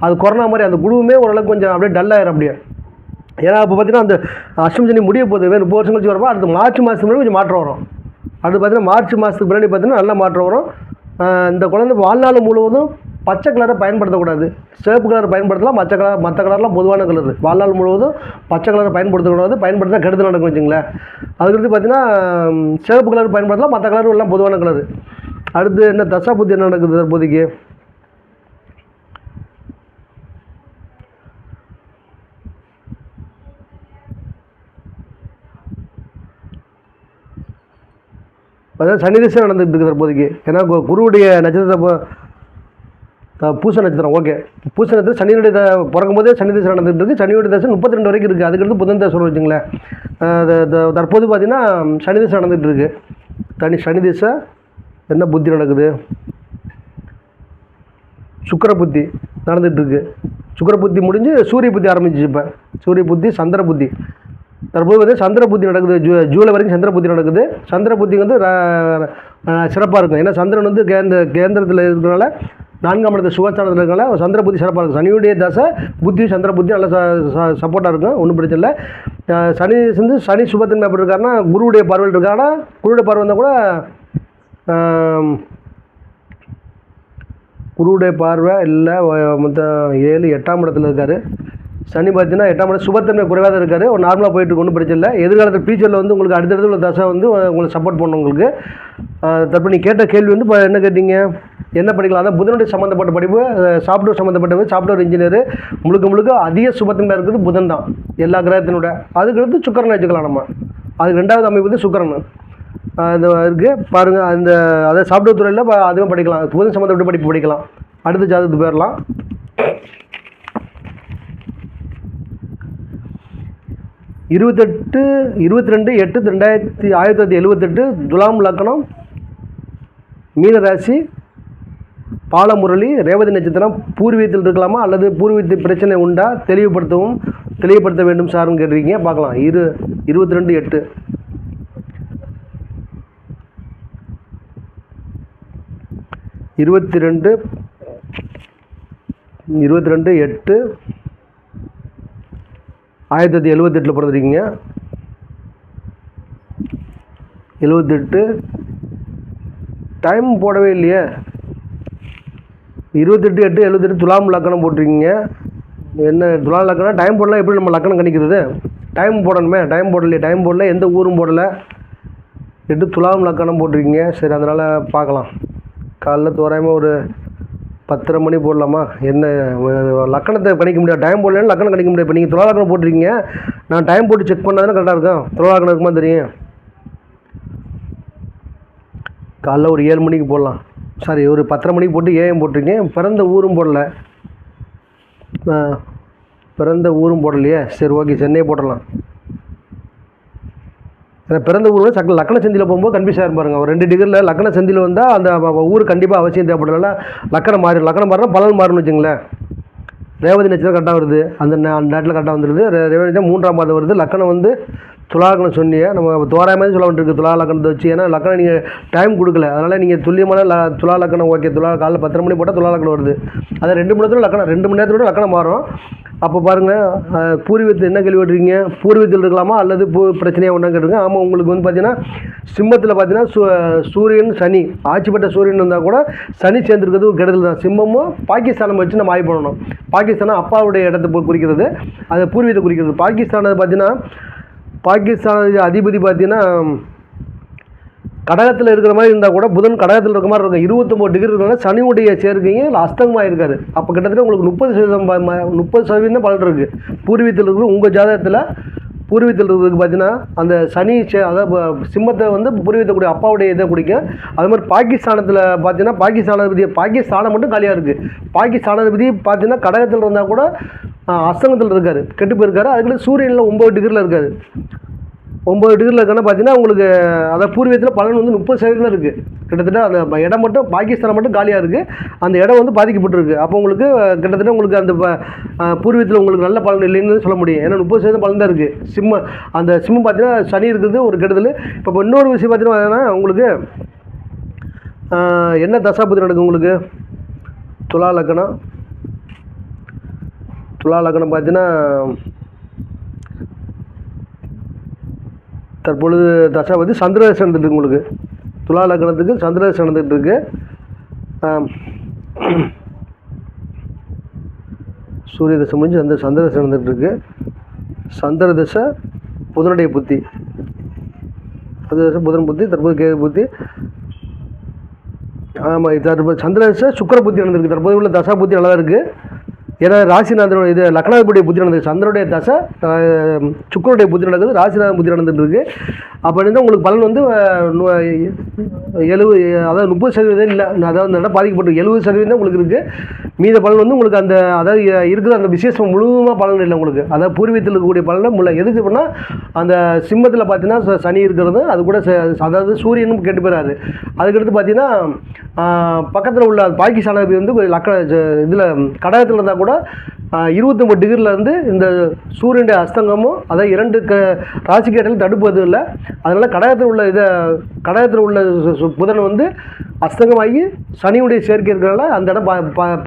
அது கொரோனா மாதிரி அந்த குடும்பமே ஓரளவுக்கு கொஞ்சம் அப்படியே டல்லாயிரும். அப்படியே ஏன்னா இப்போ பார்த்தீங்கன்னா அந்த அஷ்டமி சனி முடிய போகுது. 30 வருஷம் கழிச்சு வரப்போ அடுத்து மார்ச் மாதத்துக்கு முன்னாடி கொஞ்சம் மாற்றம் வரும். அடுத்து பார்த்தீங்கன்னா மார்ச் மாதத்துக்கு முன்னாடி பார்த்தீங்கன்னா நல்ல மாற்றம் வரும். இந்த குழந்தை வாழ்நாள் முழுவதும் பச்சை கலரை பயன்படுத்தக்கூடாது. சிவப்பு கலர் பயன்படுத்தலாம். மற்ற கலர்லாம் பொதுவான கலர். வாழ்நாள் முழுவதும் பச்சை கலரை பயன்படுத்தக்கூடாது. பயன்படுத்தினா கெடுதல் நடக்கும் வச்சுங்களேன். அதுக்கடுத்து பார்த்தீங்கன்னா சிவப்பு கலர் பயன்படுத்தலாம். மற்ற கலர் எல்லாம் பொதுவான கலர். அடுத்து என்ன தசா புத்தி என்ன நடக்குது தற்போதைக்கு? அதாவது சனி திசை நடந்துகிட்டு இருக்குது தற்போதைக்கு. ஏன்னா குருவுடைய நட்சத்திரத்தை பூச நட்சத்திரம். ஓகே, பூச நட்சத்திரம் சனியுடைய பிறக்கும் போதே சனி திசை நடந்துகிட்டு இருக்குது. சனியுடைய தசை 32 வரைக்கும் இருக்குது. அதுக்கடுத்து புதன் தசை வச்சுங்களேன். தற்போது பார்த்தீங்கன்னா சனி திசை நடந்துகிட்டு இருக்குது. சனி திசை என்ன புத்தி நடக்குது? சுக்கிர புத்தி நடந்துகிட்ருக்கு. சுக்கிர புத்தி முடிஞ்சு சூரிய புத்தி ஆரம்பிச்சிச்சு. இப்போ சூரிய புத்தி சந்திர புத்தி தற்போது வந்து சந்திர புத்தி நடக்குது. ஜூலை வரைக்கும் சந்திர புத்தி நடக்குது. சந்திர புத்தி வந்து சிறப்பாக இருக்கும். ஏன்னா சந்திரன் வந்து கேந்திரத்தில் இருக்கிறனால 4ஆம் இடத்துல சுகஸ்தானத்தில் இருக்கிறனால சந்திர புத்தி சிறப்பாக இருக்கும். சனியுடைய தசை புத்தி சந்திர புத்தி நல்லா சப்போர்ட்டாக இருக்கும். ஒன்றும் பிரச்சனை இல்லை. சனி சுபத்தன்மை எப்படி இருக்காருன்னா குருவுடைய பார்வையில் இருக்காருன்னா குருவுடைய பார்வை வந்தால் கூட குருவுடைய பார்வை இல்லை. மொத்தம் 7 8ஆம் இடத்துல இருக்கார். சனி பார்த்தீங்கன்னா 8ஆம் இடம் சுபத்தன்மை குறைவாக தான் இருக்கார். ஒரு நார்மலாக போயிட்டு ஒன்றும் பிரச்சனை இல்லை. எதிர்காலத்தில் ஃபியூச்சரில் வந்து உங்களுக்கு அடுத்தடுத்து உள்ள தசை வந்து உங்களுக்கு சப்போர்ட் பண்ணணும். உங்களுக்கு தற்போது நீங்கள் கேட்ட கேள்வி வந்து இப்போ என்ன கேட்டீங்க, என்ன படிக்கலாம்? அதான் புதனுடைய சம்மந்தப்பட்ட படிப்பு, சாஃப்ட்வேர் சம்மந்தப்பட்ட சாஃப்ட்வேர் இன்ஜினியர். முழுக்க அதிக சுபத்தன்மை இருக்குது புதன் தான் எல்லா கிரகத்தினோட. அதுக்கடுத்து சுக்கரன் வச்சுக்கலாம். நம்ம அதுக்கு 2வது அமைப்பு வந்து சுக்கரன் அது இருக்குது பாருங்கள். அதை சாஃப்ட்வேர் துறையில் அதுவும் படிக்கலாம். புதன் சம்மந்தப்பட்ட படிப்பு படிக்கலாம். அடுத்த ஜாதகத்துக்கு போயிடலாம். 22/8/1978 துலாம் லக்னம், மீன ராசி, பாலமுரளி, ரேவதி நட்சத்திரம். பூர்வீகத்தில் இருக்கலாமா அல்லது பூர்வீகத்தில் பிரச்சனை உண்டா தெளிவுபடுத்த வேண்டும் சார்னு கேட்டிருக்கீங்க. பார்க்கலாம். 22/8 1978 பிறந்திருக்கீங்க. 78 டைம் போடவே இல்லையே. 28/8/78 துலாம் லக்கணம் போட்டிருக்கீங்க. என்ன துலாம் லக்கணம் டைம் போடலாம்? எப்படி நம்ம லக்கணம் கணிக்கிறது? டைம் போடணுமே. டைம் போடலையே. டைம் போடல, எந்த ஊரும் போடலை. 8 துலாம் லக்கணம் போட்டிருக்கீங்க. சரி, அதனால் பார்க்கலாம். காலைல தோராயமாக ஒரு 10:30 மணி போடலாமா? என்ன லக்கணத்தை கணிக்க முடியாது, டைம் போடலன்னு லக்கணம் கணிக்க முடியாது. இப்போ நீங்கள் துலா லக்கணம் போட்டிருக்கீங்க, நான் டைம் போட்டு செக் பண்ணால் தானே கரெக்டாக இருக்கும். துலா லக்கணம் இருக்குமா தெரியும். காலைல ஒரு 7 மணிக்கு போடலாம், சாரி ஒரு 10:30 மணிக்கு போட்டு ஏஎம் போட்டிருக்கேன். பிறந்த ஊரும் போடலை, பிறந்த ஊரும் போடலையே. சரி ஓகே, சென்னையை போடலாம். ஏன்னா பிறந்த ஊரில் சக்கர லக்கண சந்தியில் போகும்போது கன்ஃபியூஸாக இருப்பாருங்க. ஒரு 2 டிகிரியில் லக்கண சந்தியில் வந்தால் அந்த ஊர் கண்டிப்பாக அவசியம் தேவைப்படல. லக்கணம் மாறினா பலன் மாறுன்னு வச்சுங்களேன். ரேவதி நட்சத்திரம் கரெக்டாக வருது, அந்த நேரத்தில் கரெக்டாக வந்துடுது. ரேவதி நட்சத்திரம் 3ஆம் மாதம் வருது. லக்கணம் வந்து துலா லக்கணம் சொன்னீங்க, நம்ம தோராயமாக சொல்ல வேண்டியிருக்கு துலா லக்கணத்தை வச்சு. ஏன்னா லக்கணம் நீங்கள் டைம் கொடுக்கல, அதனால் நீங்கள் துல்லியமான துலா லக்கணம் ஓகே. காலைல 10:30 மணி போட்டால் துலா லக்கணம் வருது. அதை 2 மணி நேரத்தில் லக்கணம், 2 மணி நேரத்தோட லக்கணம் மாறும். அப்போ பாருங்கள், பூர்வீகத்தில் என்ன கேள்வி விட்டுருக்கீங்க, பூர்வீகத்தில் இருக்கலாமா அல்லது பிரச்சனையாக ஒன்றா கேட்டுருங்க. ஆமாம், உங்களுக்கு வந்து பார்த்தீங்கன்னா சிம்மத்தில் பார்த்தீங்கன்னா சூரியன் சனி, ஆட்சி பெற்ற சூரியன் இருந்தால் கூட சனி சேர்ந்துருக்கிறது ஒரு கெடுதல் தான். சிம்மமும் பாகிஸ்தானை வச்சு நம்ம ஆய்வு பண்ணணும். பாகிஸ்தானை அப்பாவுடைய இடத்தை குறிக்கிறது, அதை பூர்வீகத்தை குறிக்கிறது. பாகிஸ்தானை பார்த்தீங்கன்னா பாகிஸ்தான் அதிபதி பார்த்தீங்கன்னா கடகத்தில் இருக்கிற மாதிரி இருந்தால் கூட புதன் கடகத்தில் இருக்கிற மாதிரி இருக்கும். 29 டிகிரி இருக்கிறனால சனியுடைய சேர்க்கையும் அஸ்தங்கமாக இருக்காரு. அப்போ கிட்டத்தட்ட உங்களுக்கு 30% பலன் இருக்குது. பூர்வீகத்தில் இருக்கிற உங்கள் ஜாதகத்தில் பூர்வீகத்தில் இருக்கிறதுக்கு பார்த்தீங்கன்னா அந்த சனி அதாவது சிம்மத்தை வந்து பூர்வீகத்தை கூடிய அப்பாவுடைய இதை குடிக்கும். அது மாதிரி பாகிஸ்தானத்தில் பார்த்தீங்கன்னா பாகிஸ்தானம் மட்டும் காலியாக இருக்குது. பாகிஸ்தானாதிபதி பார்த்தீங்கன்னா கடகத்தில் இருந்தால் கூட அஸ்தங்கத்தில் இருக்கார், கெட்டு போயிருக்காரு. அதுக்குள்ள சூரியனில் 9 டிகிரியில் இருக்காரு. 9 டிகிரியில் இருக்குன்னா பார்த்தீங்கன்னா உங்களுக்கு அதாவது பூர்வீகத்தில் பலன் வந்து 30% இருக்குது. கிட்டத்தட்ட அந்த இடம் மட்டும் பாகிஸ்தானம் மட்டும் காலியாக இருக்குது, அந்த இடம் வந்து பாதிக்கப்பட்டிருக்கு. அப்போ உங்களுக்கு கிட்டத்தட்ட உங்களுக்கு அந்த பூர்வீகத்தில் உங்களுக்கு நல்ல பலன் இல்லைன்னு சொல்ல முடியும். ஏன்னா 30% பலன் தான் இருக்குது. அந்த சிம்மம் பார்த்தீங்கன்னா சனி இருக்குது ஒரு கெடுதல். இப்போ இன்னொரு விஷயம் பார்த்தீங்கன்னா உங்களுக்கு என்ன தசாபுத்தி நடக்கும் உங்களுக்கு துலா லக்கணம் பார்த்தீங்கன்னா தற்பொழுது தசாபதி சந்திரதசை நடந்துட்டு உங்களுக்கு துலா லக்னத்துக்கு சந்திரதசை நடந்துகிட்டு இருக்கு. சூரிய தசை முடிஞ்சு அந்த சந்திரதசை நடந்துகிட்டு இருக்கு. சந்திரதசை புதனுடைய புத்தி, புதன் புத்தி, தற்போது கேது புத்தி. ஆமாம், தற்போது சந்திரதசை சுக்கிர புத்தி நடந்திருக்கு. தற்போது உள்ள தசா புத்தி நல்லா இருக்குது. ஏன்னா ராசிநாதனுடைய இது லக்னாதிபதியுடைய புத்தி நடந்தது, சந்திரனுடைய தசை சுக்கரனுடைய புத்தி நடக்குது, ராசிநாதன் புத்தி நடந்துட்டு இருக்கு. அப்போ வந்து உங்களுக்கு பலன் வந்து 70 அதாவது 30% இல்லை, அதாவது அந்த இடம் பாதிக்கப்பட்டு 70% தான் உங்களுக்கு இருக்குது. மீத பலன் வந்து உங்களுக்கு அந்த அதாவது இருக்குது அந்த விசேஷம் முழுவதுமாக பலன் இல்லை உங்களுக்கு. அதாவது பூர்வீகத்தில் இருக்கக்கூடிய பலனை முள்ள எதுக்கு பண்ணால் அந்த சிம்மத்தில் பார்த்தீங்கன்னா சனி இருக்கிறது, அது கூட அதாவது சூரியனும் கெட்டு போயிடாது. அதுக்கடுத்து பார்த்தீங்கன்னா பக்கத்தில் உள்ள பாகிஸ்தானாதிபதி வந்து இதில் கடகத்தில் இருந்தால் கூட 29 டிகிரிலேருந்து இந்த சூரியனுடைய அஸ்தங்கமும் அதாவது 2 ராசிக்கேட்டில் தடுப்பது இல்லை. அதனால் கடகத்தில் உள்ள புதன் வந்து அஸ்தங்கமாகி சனியுடைய சேர்க்கை இருக்கிறனால அந்த இடம்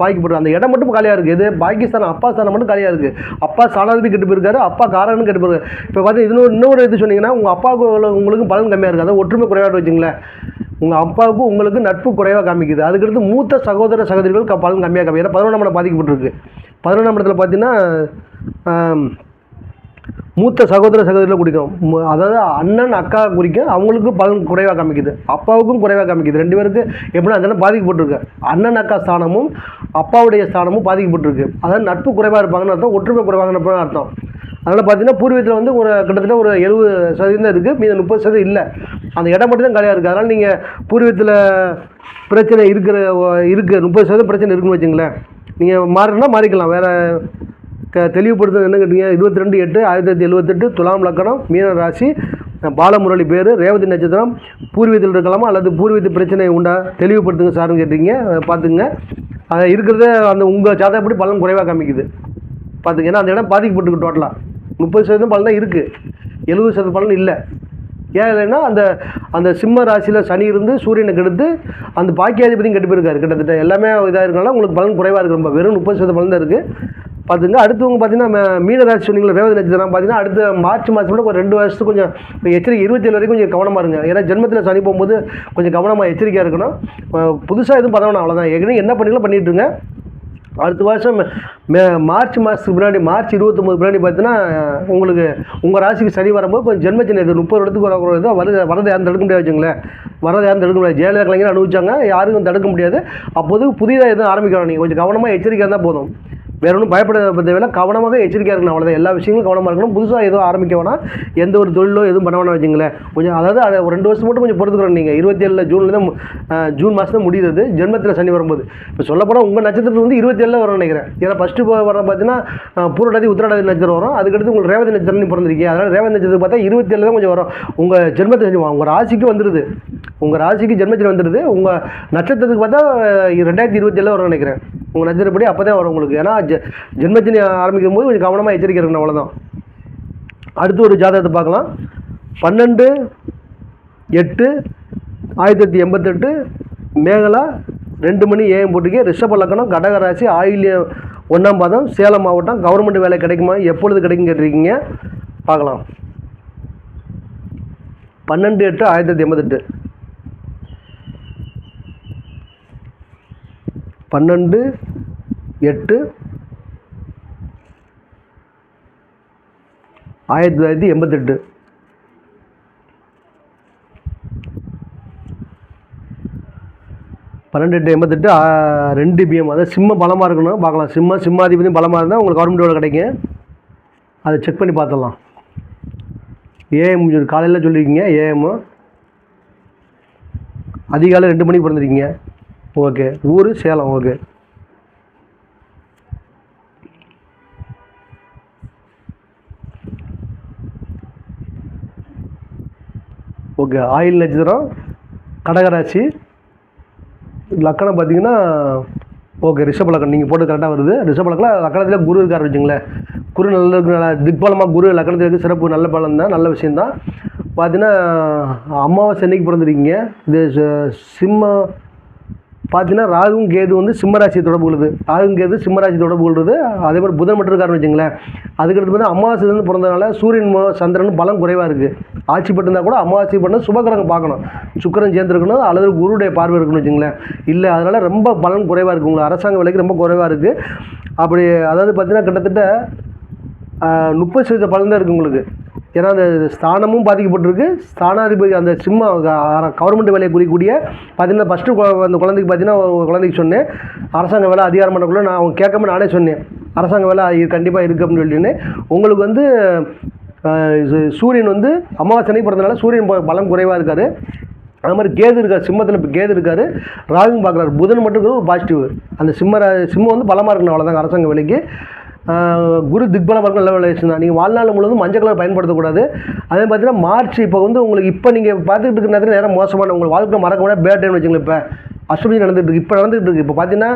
பாதிக்கப்படும். அந்த இடம் மட்டும் காலியாக இருக்குது. இது பாகிஸ்தான் அப்பா ஸ்தானம் மட்டும் காலியாக இருக்குது. அப்பா ஸ்தானாதிபதி கெட்டு போயிருக்காரு, அப்பா காரகனும் கெட்டு போயிருக்காரு. இப்போ பார்த்தீங்கன்னா இன்னொரு இது சொன்னீங்கன்னா உங்கள் அப்பாவுக்கு உங்களுக்கு பலன் கம்மியாக இருக்குது, அதாவது ஒற்றுமை குறைவாக வச்சுங்களேன். உங்கள் அப்பாவுக்கு உங்களுக்கு நட்பு குறைவாக காமிக்குது. அதுக்கடுத்து மூத்த சகோதர சகோதரிகள் பலன் கம்மியாக காமிக்குது. ஏன்னா 11ஆம் இடம் பாதிக்கப்பட்டிருக்கு. 11ஆம் இடத்துல பார்த்தீங்கன்னா மூத்த சகோதர சகோதரியில் குறிக்கும், அதாவது அண்ணன் அக்கா குறிக்கும். அவங்களுக்கு பலன் குறைவாக காமிக்குது, அப்பாவுக்கும் குறைவாக காமிக்குது. 2 பேருக்கு எப்படின்னா அந்த பாதிக்கப்பட்டிருக்கு. அண்ணன் அக்கா ஸ்தானமும் அப்பாவுடைய ஸ்தானமும் பாதிக்கப்பட்டிருக்கு. அதாவது நட்பு குறைவாக இருப்பாங்கன்னு அர்த்தம், ஒற்றுமை குறைவாங்கன்னு அர்த்தம். அதனால் பார்த்தீங்கன்னா பூர்வீகத்தில் வந்து கிட்டத்தட்ட ஒரு 70% இருக்குது, மீது 30% இல்லை. அந்த இடம் மட்டும் தான் காலியாக இருக்குது. அதனால் நீங்கள் பூர்வீகத்தில் பிரச்சனை இருக்குது 30% பிரச்சனை இருக்குன்னு வச்சுங்களேன். நீங்கள் மாறினா மாறிக்கலாம். வேறு தெளிவுபடுத்துறது என்ன கேட்டீங்க, 22/8/1978 துலாம் லக்கணம், மீன ராசி, பாலமுரளி பேர், ரேவதி நட்சத்திரம், பூர்வீகத்தில் இருக்கலாமா அல்லது பூர்வீக பிரச்சனை உண்டா தெளிவுபடுத்துங்க சார்னு கேட்டீங்க. பார்த்துங்க, அது இருக்கிறத அந்த உங்கள் ஜாதகப்படி பலன் குறைவாக காமிக்குது பார்த்துங்க. ஏன்னா அந்த இடம் பாதிக்கப்பட்டிருக்கு. டோட்டலாக 30% பலன் தான் இருக்குது, 70% பலன் இல்லை. ஏன் இல்லைன்னா அந்த சிம்ம ராசியில் சனி இருந்து சூரியனுக்கு எடுத்து அந்த பாக்கியாதிபதியும் கெட்டு போயிருக்காரு. கிட்டத்தட்ட எல்லாமே இதாக இருக்கனால உங்களுக்கு பலன் குறைவாக இருக்குது. ரொம்ப வெறும் 30% பலன் தான் இருக்குது பார்த்துங்க. அடுத்தவங்க பார்த்தீங்கன்னா மீன ராசி சொன்னீங்களா, ரேவதி நட்சத்திரம் பார்த்தீங்கன்னா அடுத்த மார்ச் மாதம் கூட ஒரு 2 வருஷத்துக்கு கொஞ்சம் எச்சரிக்கை 27 வரைக்கும் கொஞ்சம் கவனமாக இருங்க. ஏன்னா ஜென்மத்தில் சனி போகும்போது கொஞ்சம் கவனமாக எச்சரிக்கையாக இருக்கணும். புதுசாக எதுவும் பண்ணணும், அவ்வளோதான். ஏற்கனவே என்ன பண்ணிக்கலாம் பண்ணிட்டுருங்க. அடுத்த வருஷம் மார்ச் மாதத்துக்கு முன்னாடி மார்ச் 29 முன்னாடி பார்த்தீங்கன்னா உங்களுக்கு உங்கள் ராசிக்கு சனி வரும்போது கொஞ்சம் ஜென்மச்சனி இது 30 இடத்துக்கு வரக்கூடாது வரதை யாரும் தடுக்க முடியாது வச்சுங்களேன். வரதை யாரும் தடுக்க முடியாது. ஜெயலலிதா கலைஞர் அனுபவிச்சாங்க, யாருக்கும் தடுக்க முடியாது. அப்போது புதிதாக எதுவும் ஆரம்பிக்கணும். நீங்கள் கொஞ்சம் கவனமாக எச்சரிக்கையாக இருந்தால் போதும். வேறு ஒன்றும் பயப்பட தேவையில்லை. கவனமாக எச்சரிக்கையாக இருக்கணும், அவ்வளோதான். எல்லா விஷயங்களும் கவனமாக இருக்கணும். புதுசாக எதுவும் ஆரம்பிக்க வேணாம், எந்த ஒரு தொழிலோ எதுவும் பண்ண வேணாம் வச்சுங்களேன். கொஞ்சம் அதாவது ஒரு 2 வருஷம் மட்டும் கொஞ்சம் பொறுத்துக்கிறோம். நீங்கள் 27 ஜூனில் தான் ஜூன் மாதம் தான் முடியுது ஜென்மத்தில் சனி வரும்போது. இப்போ சொல்லப்போனால் உங்கள் நட்சத்திரத்துக்கு வந்து 27 வரும்னு நினைக்கிறேன். ஏன்னா ஃபஸ்ட்டு வர பார்த்தீங்கன்னா பூரட்டாதி உத்திராடாதி நட்சத்திரம் வரும். அதுக்கடுத்து உங்களுக்கு ரேவதி நட்சத்திரம் பிறந்திருக்கீங்க. அதனால் ரேவதி நட்சத்திரம் பார்த்தா 27 தான் கொஞ்சம் வரும். உங்கள் ஜென்மத்தில் சனி உங்கள் ராசிக்கு வந்துடுது, உங்கள் ராசிக்கு ஜென்மத்தில் வந்துடுது. உங்கள் நட்சத்திரத்துக்கு பார்த்தா 2027 வரும்னு நினைக்கிறேன். உங்கள் நட்சத்திரப்படி அப்போ தான் வரும் உங்களுக்கு. ஏன்னா ஜென்மச்சனி ஆரம்பிக்கும் போது கொஞ்சம் கவனமாக எச்சரிக்கை இருக்கணும், அவ்வளோதான். அடுத்து ஒரு ஜாதகத்தை பார்க்கலாம். 12/8/1988 மேகலா 2 மணி AM போட்டிருக்கே. ரிஷப லக்னம், கடகராசி, ஆயில்யம் 1ஆம் பாதம், சேலம் மாவட்டம். கவர்மெண்ட் வேலை கிடைக்குமா, எப்பொழுது கிடைக்கும் கேட்டிருக்கீங்க. பார்க்கலாம். 12/8/1988 12/8/1988 12/8/1988 2 PM. அதாவது சிம்ம பலமாக இருக்கணும், பார்க்கலாம். சிம்மாதிபதியும் பலமாக இருந்தால் உங்களுக்கு கவர்மெண்ட் வேலை கிடைக்கும். அதை செக் பண்ணி பார்த்துடலாம். AM காலையில் சொல்லியிருக்கீங்க. AM அதிகாலை 2 மணிக்கு பிறந்திருக்கீங்க. ஓகே. ஊர் சேலம். ஓகே. ஓகே. ஆயில் நட்சத்திரம், கடகராசி, லக்கணம் பார்த்தீங்கன்னா ஓகே ரிஷப லக்கணம். நீங்கள் போட்டு கரெக்டாக வருது. ரிஷப லக்கணம் லக்கணத்தில் குரு இருக்கார் வச்சுங்களேன். குரு நல்ல திக்பலமாக குரு லக்கணத்துக்கு சிறப்பு, நல்ல பலன் தான், நல்ல விஷயந்தான். பார்த்தீங்கன்னா அமாவாசை அன்னைக்கு பிறந்திருக்கீங்க. இது சிம்ம பார்த்தீங்கன்னா ராகும் கேது வந்து சிம்மராசி தொடர்பு கொள்ளுது. ராகும் கேது சிம்மராசி தொடர்பு கொள்வது. அதே மாதிரி புதன் மட்டும் இருக்காருன்னு வச்சுங்களேன். அதுக்கடுத்து பார்த்தா அமாவாசைலேருந்து பிறந்தனால சூரியன் சந்திரன் பலம் குறைவாக இருக்குது. ஆட்சி பட்டிருந்தால் கூட அமாவாசை பண்ண சுபகிரகம் பார்க்கணும். சுக்கிரன் சேர்ந்துருக்கணும் அல்லது குருடைய பார்வை இருக்குன்னு வச்சுங்களேன். இல்லை, அதனால் ரொம்ப பலன் குறைவாக இருக்குது. உங்களுக்கு அரசாங்க வேலைக்கு ரொம்ப குறைவாக இருக்குது. அப்படி அதாவது பார்த்தீங்கன்னா கிட்டத்தட்ட 30% பலன் தான் இருக்குது உங்களுக்கு. ஏன்னா அந்த ஸ்தானமும் பாதிக்கப்பட்டிருக்கு. ஸ்தானாதிபதி அந்த சிம்ம கவர்மெண்ட் வேலையை குறிக்கக்கூடிய பார்த்தீங்கன்னா ஃபஸ்ட்டு அந்த குழந்தைக்கு பார்த்தீங்கன்னா ஒரு குழந்தைக்கு சொன்னேன் அரசாங்க வேலை அதிகாரம் பண்ணக்குள்ள நான் அவங்க கேட்காம நானே சொன்னேன் அரசாங்க வேலை கண்டிப்பாக இருக்குது அப்படின்னு சொல்லிட்டு. உங்களுக்கு வந்து சூரியன் வந்து அமாவாசனை பிறந்தனால சூரியன் பலம் குறைவாக இருக்கார். அது மாதிரி கேது இருக்கார், சிம்மத்தில் இப்போ கேது இருக்கார், ராகும் பார்க்குறாரு. புதன் மட்டும் ஒரு பாசிட்டிவ். அந்த சிம்மம் வந்து பலமாக இருக்கணும், அவ்வளோதாங்க அரசாங்க வேலைக்கு. குரு திக்பலம் இருக்கும், நல்ல விஷயம் தான். நீங்கள் வாழ்நாள் முழுவதும் மஞ்சள் கலர் பயன்படுத்தக்கூடாது. அதே பார்த்தீங்கன்னா மார்ச் இப்போ வந்து உங்களுக்கு இப்போ நீங்கள் பார்த்துக்கிட்டு இருக்கிற நேரத்தில் நேரம் மோசமான உங்களுக்கு வாழ்க்கை மறக்க முடியாது பேட் டைம் வச்சுங்களேன். இப்போ அஷ்டமி நடந்துகிட்டு இருக்குது, இப்போ நடந்துகிட்டு இருக்குது. இப்போ பார்த்தீங்கன்னா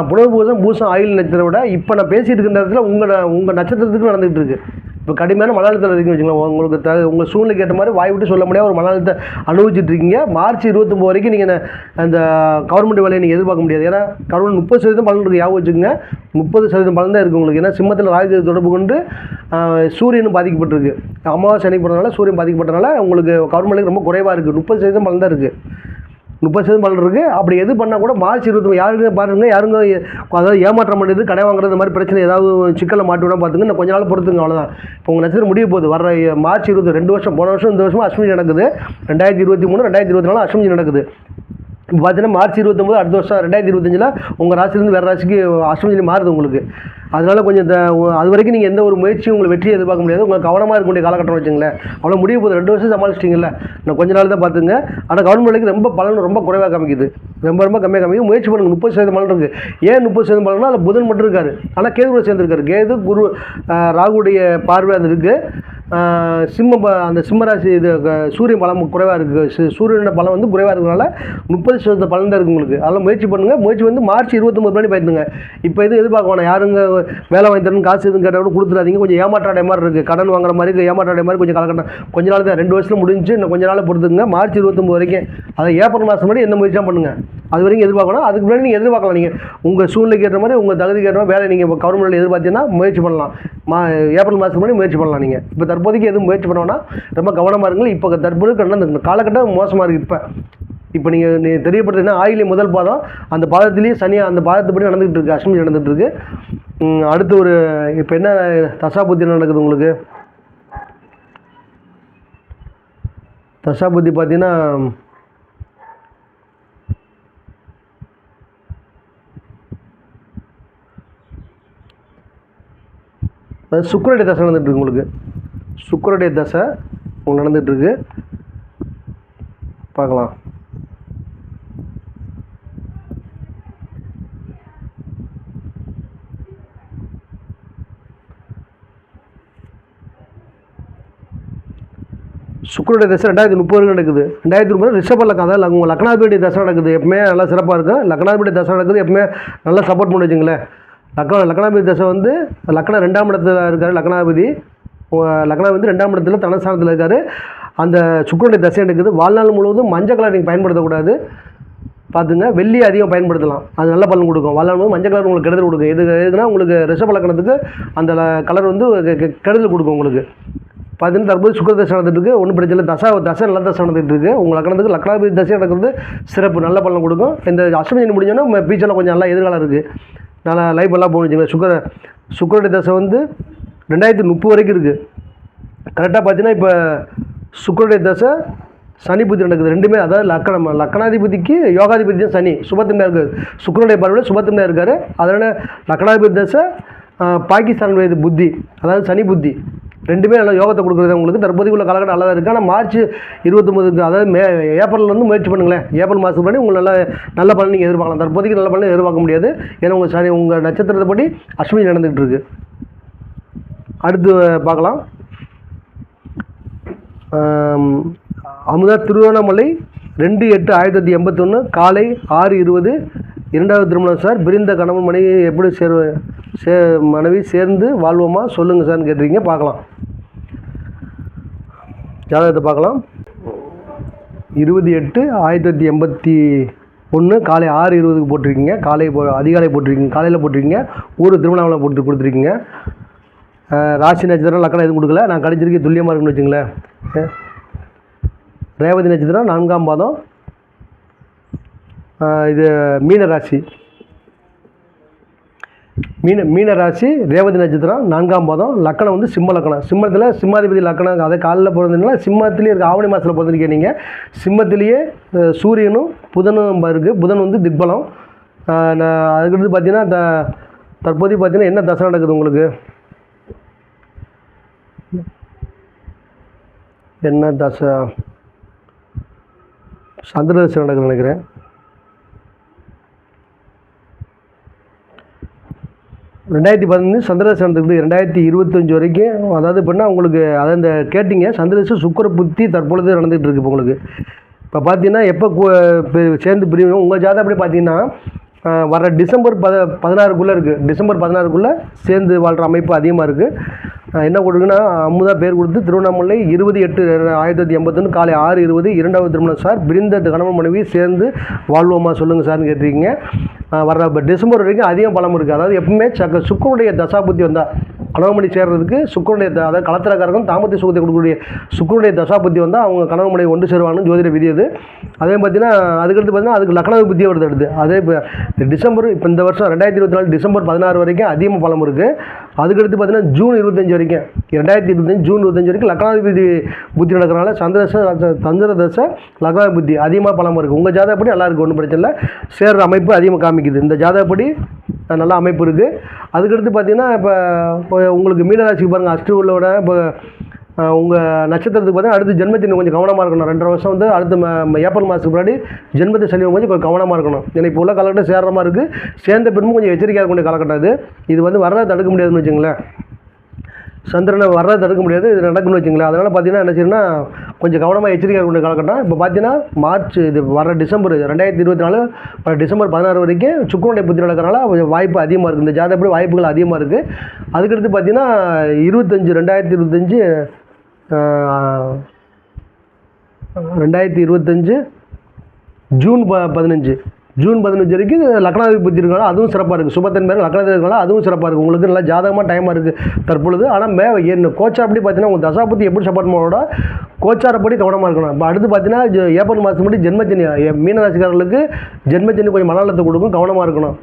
புனர்பூசம் பூசம் ஆயில் நட்சத்திரத்தை விட இப்போ நான் பேசிகிட்டு இருக்கிற நேரத்தில் உங்கள் நட்சத்திரத்துக்கு நடந்துகிட்டு இருக்குது. இப்போ கடுமையான மழை அழுத்தம் இருக்குன்னு வச்சுக்கலாம். உங்களுக்கு உங்கள் சூழ்நிலைக்கு ஏற்ற மாதிரி வாய் விட்டு சொல்ல முடியாத ஒரு மழை அழுத்தம் அனுபவிச்சுட்டு இருக்கீங்க. மார்ச் 29 வரைக்கும் நீங்கள் அந்த கவர்மெண்ட் வேலையை நீங்கள் எதிர்பார்க்க முடியாது. ஏன்னா கவர்மெண்ட் 30% பலன் இருக்குது, ஞாபகம் வச்சுக்கோங்க. 30% பலன் தான் இருக்குது உங்களுக்கு. ஏன்னா சிம்மத்தில் ராகு தொடர்பு கொண்டு சூரியனும் பாதிக்கப்பட்டிருக்கு. அமாவாசை அன்னைக்கு போகிறதுனால சூரியன் பாதிக்கப்பட்டனால உங்களுக்கு கவர்மெண்ட்டுக்கு ரொம்ப குறைவாக இருக்குது. 30% பலன் தான் இருக்குது, 30% பலன் இருக்குது. அப்படி எது பண்ணால் கூட மார்ச் 29 யாருங்க பாருங்க, யாருங்க அதாவது ஏமாற்றம் பண்ணுறது, கடை வாங்குறது மாதிரி பிரச்சனை ஏதாவது சிக்கலை மாட்டிவிட பார்த்துங்க. இன்னும் கொஞ்ச நாள் பொறுத்துங்க, அவ்வளோதான். இப்போ உங்கள் நட்சத்திரம் முடிய போகுது. வர மார்ச் 22 வருஷம், போன வருஷம் இந்த வருஷமும் அஷ்டமி நடக்குது. 2023 2024 அஷ்டமி நடக்குது. இப்போ பார்த்தீங்கன்னா மார்ச் 29 அடுத்த வருஷம் 2025 உங்கள் ராசிலேருந்து வேறு ராசிக்கு அஷ்டமி மாறுது உங்களுக்கு. அதனால் கொஞ்சம் அது வரைக்கும் நீங்கள் எந்த ஒரு முயற்சியும் உங்களுக்கு வெற்றியை எதிர்பார்க்க முடியாது. உங்களுக்கு கவனமாக இருக்கக்கூடிய காலகட்டம் வச்சுங்களேன். அவ்வளோ முடிய போகுது. 2 வருஷம் சமாளிச்சிட்டிங்கல்ல, இன்னும் கொஞ்ச நாள் தான் பார்த்துங்க. ஆனால் கவர்மெண்ட் வேலைக்கு ரொம்ப பலன் ரொம்ப குறைவாக காமிக்குது, ரொம்ப கம்மியாக காமிக்குது. முயற்சி பண்ணுங்கள். 30% பலன் இருக்குது. ஏன் 30% பலன்னா அதில் புதன் மட்டும் இருக்காரு, ஆனால் கேதுவோட சேர்ந்துருக்காரு. கேது குரு ராகுடைய பார்வை அது இருக்குது. அந்த சிம்மராசி இது சூரியன் பலம் குறைவாக இருக்குது. சூரியனோட பலம் வந்து குறைவாக இருக்கிறதுனால 30% பலன் தான் இருக்குது உங்களுக்கு. அதெல்லாம் முயற்சி பண்ணுங்கள். முயற்சி வந்து மார்ச் 29 மணி போயிருந்துங்க. இப்போ எதுவும் எதிர்பார்க்க வேணாம். யாருங்க வேலை வாங்கி தரணும் காசு எதுவும் கேட்டால் கூட கொடுத்துடாதீங்க. கொஞ்சம் ஏமாற்றாடைய மாதிரி இருக்குது, கடன் வாங்குற மாதிரி இருக்குது, ஏமாற்றாடைய மாதிரி கொஞ்சம் காலகட்டம் கொஞ்ச நாள் தான். 2 வருஷத்தில் முடிஞ்சு இன்னும் கொஞ்ச நாள் பொறுத்துங்க. மார்ச் 29 வரைக்கும், அதை ஏப்ரல் மாதம் முன்னாடி எந்த முயற்சியும் பண்ணுங்கள். அது வரைக்கும் எதிர்பார்க்கணும். அதுக்கு முன்னாடி நீங்கள் எதிர்பார்க்கலாம். நீங்கள் உங்கள் சூழ்நிலைக்கு ஏற்ற மாதிரி உங்கள் தகுதிக்கு ஏற்ற மாதிரி வேலை நீங்கள் இப்போ கவர்மெண்ட்டில் எதிர்பார்த்தீங்கன்னா முயற்சி பண்ணலாம். ஏப்ரல் மாதத்துக்கு முன்னாடி முயற்சி பண்ணலாம். நீங்கள் இப்போ தற்போதைக்கு எதுவும் முயற்சி பண்ணோன்னா ரொம்ப கவனமாக இருங்கள். இப்போ தற்போது இந்த காலகட்டம் மோசமாக இருக்குது. இப்போ இப்போ நீங்கள் தெரியப்படுத்துன்னா ஆயிலே முதல் பாதம், அந்த பாதத்திலேயே சனி அந்த பாதத்துப்படி நடந்துகிட்டு இருக்கு, அஷ்டமி நடந்துகிட்டு இருக்கு. அடுத்து ஒரு இப்போ என்ன தசாபுத்தி நடக்குது உங்களுக்கு? தசாபுத்தி பார்த்தீங்கன்னா சுக்கிரனுடைய தசை நடந்துகிட்ருக்கு உங்களுக்கு. சுக்கிரனுடைய தசை உங்களுக்கு நடந்துகிட்ருக்கு, பார்க்கலாம். சுக்கிரனுடைய தசை 2030 நடக்குது. 2030 ரிஷப லக்னம், அதாவது உங்கள் லக்னாதிபதி தசை நடக்குது. எப்பவுமே நல்லா சிறப்பாக இருக்கும். லக்னாதிபதி தசை நடக்குது, எப்பவுமே நல்லா சப்போர்ட் பண்ணி வச்சுங்களேன். லக்னாதிபதி தசை வந்து லக்னம் 2ஆம் இடத்துல இருக்கார். லக்னாதிபதி 2ஆம் இடத்துல தனஸ்தானத்தில் இருக்கார். அந்த சுக்கிரனுடைய தசை எடுக்குது. வாழ்நாள் முழுவதும் மஞ்சள் கலர் நீங்கள் பயன்படுத்தக்கூடாது, பார்த்துங்க. வெள்ளி அதிகம் பயன்படுத்தலாம், அது நல்ல பலன் கொடுக்கும். வாழ்நாள் முழுவதும் மஞ்சள் கலர் உங்களுக்கு கெடுதல் கொடுக்கும். எதுனா உங்களுக்கு ரிஷப லக்னத்துக்கு அந்த கலர் வந்து கெடுதல் கொடுக்கும் உங்களுக்கு. பார்த்தீங்கன்னா தற்போது சுக்கிர தசை நடந்துட்டு இருக்குது, ஒன்றும் பிரச்சனை இல்லை. தசை நல்ல தசை நடந்துகிட்டு இருக்குது. உங்கள் லக்னத்துக்கு லக்னாதிபதி தசை நடக்கிறது சிறப்பு, நல்ல பலன் கொடுக்கும். இந்த அஷ்டமி சனி முடிஞ்சோன்னா ஃபியூச்சரில் கொஞ்சம் நல்லா எதிர்காலம் இருக்குது, நல்லா லைஃப் எல்லாம் போணுச்சுங்க. சுக்கிரனுடைய தசை வந்து 2030 வரைக்கும் இருக்குது. கரெக்டாக பார்த்தீங்கன்னா இப்போ சுக்கிரனுடைய தசை சனி புத்தி நடக்குது, ரெண்டுமே. அதாவது லக்னாதிபதிக்கு யோகாதிபதி தான் சனி, சுபத்தன்மையாக இருக்குது. சுக்கிரனுடைய பார்வையில் சுபத்தன்மையாக இருக்கார். அதனால் லக்னாதிபதி தசை பாகிஸ்தான் புத்தி, அதாவது சனி புத்தி, ரெண்டுமே நல்லா யோகத்தை கொடுக்குறது உங்களுக்கு. தற்போதைக்கு உள்ள காலகட்டம் நல்லா இருக்குது. ஆனால் மார்ச் 29, அதாவது ஏப்ரலில் வந்து முயற்சி பண்ணுங்களேன். ஏப்ரல் மாதத்துக்கு முன்னாடி உங்களுக்கு நல்ல பலன் நீங்கள் எதிர்பார்க்கலாம். தற்போதைக்கு நல்ல பலன் எதிர்பார்க்க முடியாது, ஏன்னா உங்கள் நட்சத்திரத்தை படி அஷ்டமி நடந்துகிட்டு இருக்குது. அடுத்து பார்க்கலாம். அமுதா திருவண்ணாமலை 2/8/1981 காலை 6:20 2வது திருமணம் சார். பிரிந்த கணவன் மனைவி எப்படி மனைவி சேர்ந்து வாழ்வோமா சொல்லுங்கள் சார்னு கேட்டிருக்கீங்க. பார்க்கலாம், ஜாதகத்தை பார்க்கலாம். 20/8/1981 காலை 6:20 போட்டிருக்கீங்க. அதிகாலை போட்டிருக்கீங்க, காலையில் போட்டிருக்கீங்க. ஊர் திருவண்ணாமலை போட்டு கொடுத்துருக்கீங்க. ராசி நட்சத்திரம் லக்கணம் எதுவும் கொடுக்கல, நான் கடிச்சிருக்கேன் துல்லியமாக இருக்குன்னு வச்சுங்களேன். ரேவதி நட்சத்திரம் 4ஆம் பாதம், இது மீனராசி. மீனராசி ரேவதி நட்சத்திரம் 4ஆம் பாதம், லக்கணம் வந்து சிம்ம லக்கணம். சிம்மத்தில் சிம்மாதிபதி லக்கணம், அதை காலையில் பிறந்ததுனால சிம்மத்திலேயே இருக்க. ஆவணி மாதத்தில் பிறந்திருக்கீங்க நீங்கள். சிம்மத்திலேயே சூரியனும் புதனும் இருக்குது. புதன் வந்து திக்பலம். அதுக்கடுத்து பார்த்தீங்கன்னா தற்போதைக்கு பார்த்தீங்கன்னா என்ன தசை நடக்குது உங்களுக்கு? என்ன தசை? சந்திர தசை நடக்குதுன்னு நினைக்கிறேன். ரெண்டாயிரத்தி 15 சந்திரதசை நடந்துக்குது. 2025 வரைக்கும். அதாவது எப்படின்னா உங்களுக்கு அதை இந்த கேட்டிங்க, சந்திரதசை சுக்கிர புத்தி தற்பொழுது நடந்துகிட்டு இருக்குது. இப்போ உங்களுக்கு இப்போ பார்த்தீங்கன்னா எப்போ சேர்ந்து பிரிவு உங்கள் ஜாதகம் அப்படி பார்த்தீங்கன்னா வர டிசம்பர் 16க்குள்ளே இருக்குது. டிசம்பர் 16க்குள்ளே சேர்ந்து வாழ்கிற அமைப்பு அதிகமாக இருக்குது. என்ன கொடுக்குன்னா அமுதா பேர் கொடுத்து திருவண்ணாமலை 20/8/1981 காலை 6:20 2வது திருமணம் சார். பிரிந்த கணவன் மனைவி சேர்ந்து வாழ்வோமா சொல்லுங்கள் சார்னு கேட்டிருக்கீங்க. வர்ற டிசம்பர் வரைக்கும் அதிகம் பலம் இருக்குது. அதாவது எப்பவுமே சுக்கிரனுடைய தசாபுத்தி வந்தால் கணவன் சேர்றதுக்கு சுக்கிரனுடைய அதாவது கலத்திரக்காரகம் தாம்பத்திய சுகத்தை கொடுக்கக்கூடிய சுக்கிரனுடைய தசாபுத்தி வந்தால் அவங்க கணவன் மனைவி ஒன்று சேருவாங்கன்னு ஜோதிட விதி அது. அதே பார்த்தீங்கன்னா அதுக்கடுத்து பார்த்தீங்கன்னா அதுக்கு லக்னாதிபதியே வருது அடுத்து. அதே இப்போ டிசம்பர் இப்போ இந்த வருஷம் 2024 டிசம்பர் 16 வரைக்கும் அதிகமாக பலம் இருக்குது. அதுக்கடுத்து பார்த்தீங்கன்னா ஜூன் 25 வரைக்கும் 2025 ஜூன் 25 வரைக்கும் லக்னாதிபதி புத்தி நடக்கிறனால சந்திர தசை லக்னாதிபதி புத்தி அதிகமாக பலம் இருக்குது. உங்கள் ஜாதகப்படி நல்லா இருக்குது, ஒன்றும் பிரச்சனை இல்லை. சேர்ற அமைப்பு அதிகமாக காமிக்குது. இந்த ஜாதகப்படி நல்ல அமைப்பு இருக்குது. அதுக்கடுத்து பார்த்தீங்கன்னா இப்போ உங்களுக்கு மீனராசிக்கு பாருங்கள், அஷ்டவுள்ளோட இப்போ உங்கள் நட்சத்திரத்துக்கு பார்த்தீங்கன்னா அடுத்து ஜென்மத்தின் கொஞ்சம் கவனமாக இருக்கணும். 2.5 வருஷம் வந்து அடுத்த ஏப்ரல் மாதத்துக்கு முன்னாடி ஜென்மத்தை சனி கொஞ்சம் கவனமாக இருக்கணும். ஏன்னா இப்போ உள்ள காலகட்டம் சேர்ற மாதிரி இருக்குது. சேர்ந்த பிறகு கொஞ்சம் எச்சரிக்கையாக இருக்கக்கூடிய காலகட்டம் அது. இது வந்து வர்றதை தடுக்க முடியாதுன்னு வச்சுங்களேன். சந்திரனை வர்றதை தடுக்க முடியாது, இது நடக்குன்னு வச்சுங்களேன். அதனால் பார்த்தீங்கன்னா என்ன செய்யணும்னா கொஞ்சம் கவனமாக எச்சரிக்கையாக இருக்கக்கூடிய காலகட்டம். இப்போ பார்த்தீங்கன்னா மார்ச் இது வர டிசம்பர் 2024 டிசம்பர் 16 வரைக்கும் சுக்கிரனுடைய புத்தி நடக்கிறனால கொஞ்சம் வாய்ப்பு அதிகமாக இருக்குது. இந்த ஜாதகப்படி வாய்ப்புகள் அதிகமாக இருக்குது. அதுக்கடுத்து பார்த்தீங்கன்னா 2025 ஜூன் 15 ஜூன் 15 வரைக்கும் லக்னாதிபதி இருக்காங்க, அதுவும் சிறப்பாக இருக்குது. சுபத்தன்மை லக்னாதிபதி இருக்காங்க, அதுவும் சிறப்பாக இருக்குது. உங்களுக்கு நல்லா ஜாதகமாக டைமாக இருக்குது தற்பொழுது. ஆனால் என்ன கோச்சாரப்படி பார்த்தீங்கன்னா உங்கள் தசாபதி எப்படி சப்போர்ட் பண்ணோட கோச்சாரப்படி கவனமாக இருக்கணும். இப்போ அடுத்து பார்த்தீங்கன்னா ஏப்ரல் மாதம் முடி ஜென்மச்சனி, மீனராசிக்காரர்களுக்கு ஜென்மச்சனி கொஞ்சம் மனநலத்தை கொடுக்கும், கவனமாக இருக்கணும்,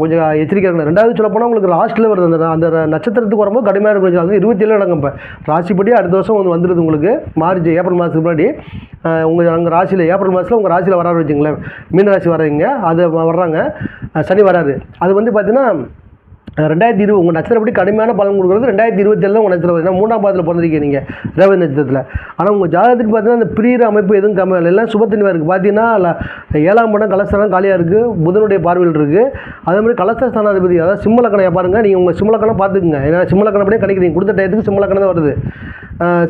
கொஞ்சம் எச்சரிக்கை இருக்கணும். ரெண்டாவது சொல்ல போனால் உங்களுக்கு லாஸ்ட்டில் வருது அந்த நட்சத்திரத்துக்கு வரும்போது கடுமையாக இருக்கும். அது 27 நடக்கும். இப்போ ராசிப்படி அடுத்த வருஷம் வந்துடுது உங்களுக்கு மார்ச் ஏப்ரல் மாதத்துக்கு முன்னாடி. உங்கள் ராசியில் ஏப்ரல் மாதத்தில் உங்கள் ராசியில் வராரு வச்சுங்களேன், மீன ராசி வர்றீங்க, அது வர்றாங்க, சனி வராரு. அது வந்து பார்த்தீங்கன்னா 2020 உங்கள் நட்சத்திரப்படி கடுமையான பலன் கொடுக்குறது 2027 தான் உங்கள் நட்சத்திரம். ஏன்னா 3ஆம் பாதத்தில் பிறந்திருக்கீங்க நீங்கள் ரேவதி நட்சத்திரத்தில். ஆனால் உங்கள் ஜாதகத்துக்கு பார்த்தீங்கன்னா அந்த பிரியிற அமைப்பு எதுவும் கம்மியாக எல்லாம் சுபத்தன்மையாக இருக்குது. பார்த்தீங்கன்னா 7ஆம் படம் கலஸ்தரம் காலியாக இருக்குது, புதனுடைய பார்வையில் இருக்குது. அதே மாதிரி கலஸ்தர ஸ்தானாதிபதி அதாவது சிம்மலக்கணம் பாருங்கள், நீங்கள் உங்கள் சிம்மலக்கணம் பார்த்துக்குங்க. ஏன்னா சிம்மலக்கணப்படியே கணிக்கிறீங்க, கொடுத்த டயத்துக்கு சிம்மலக்கணம் தான் வருது.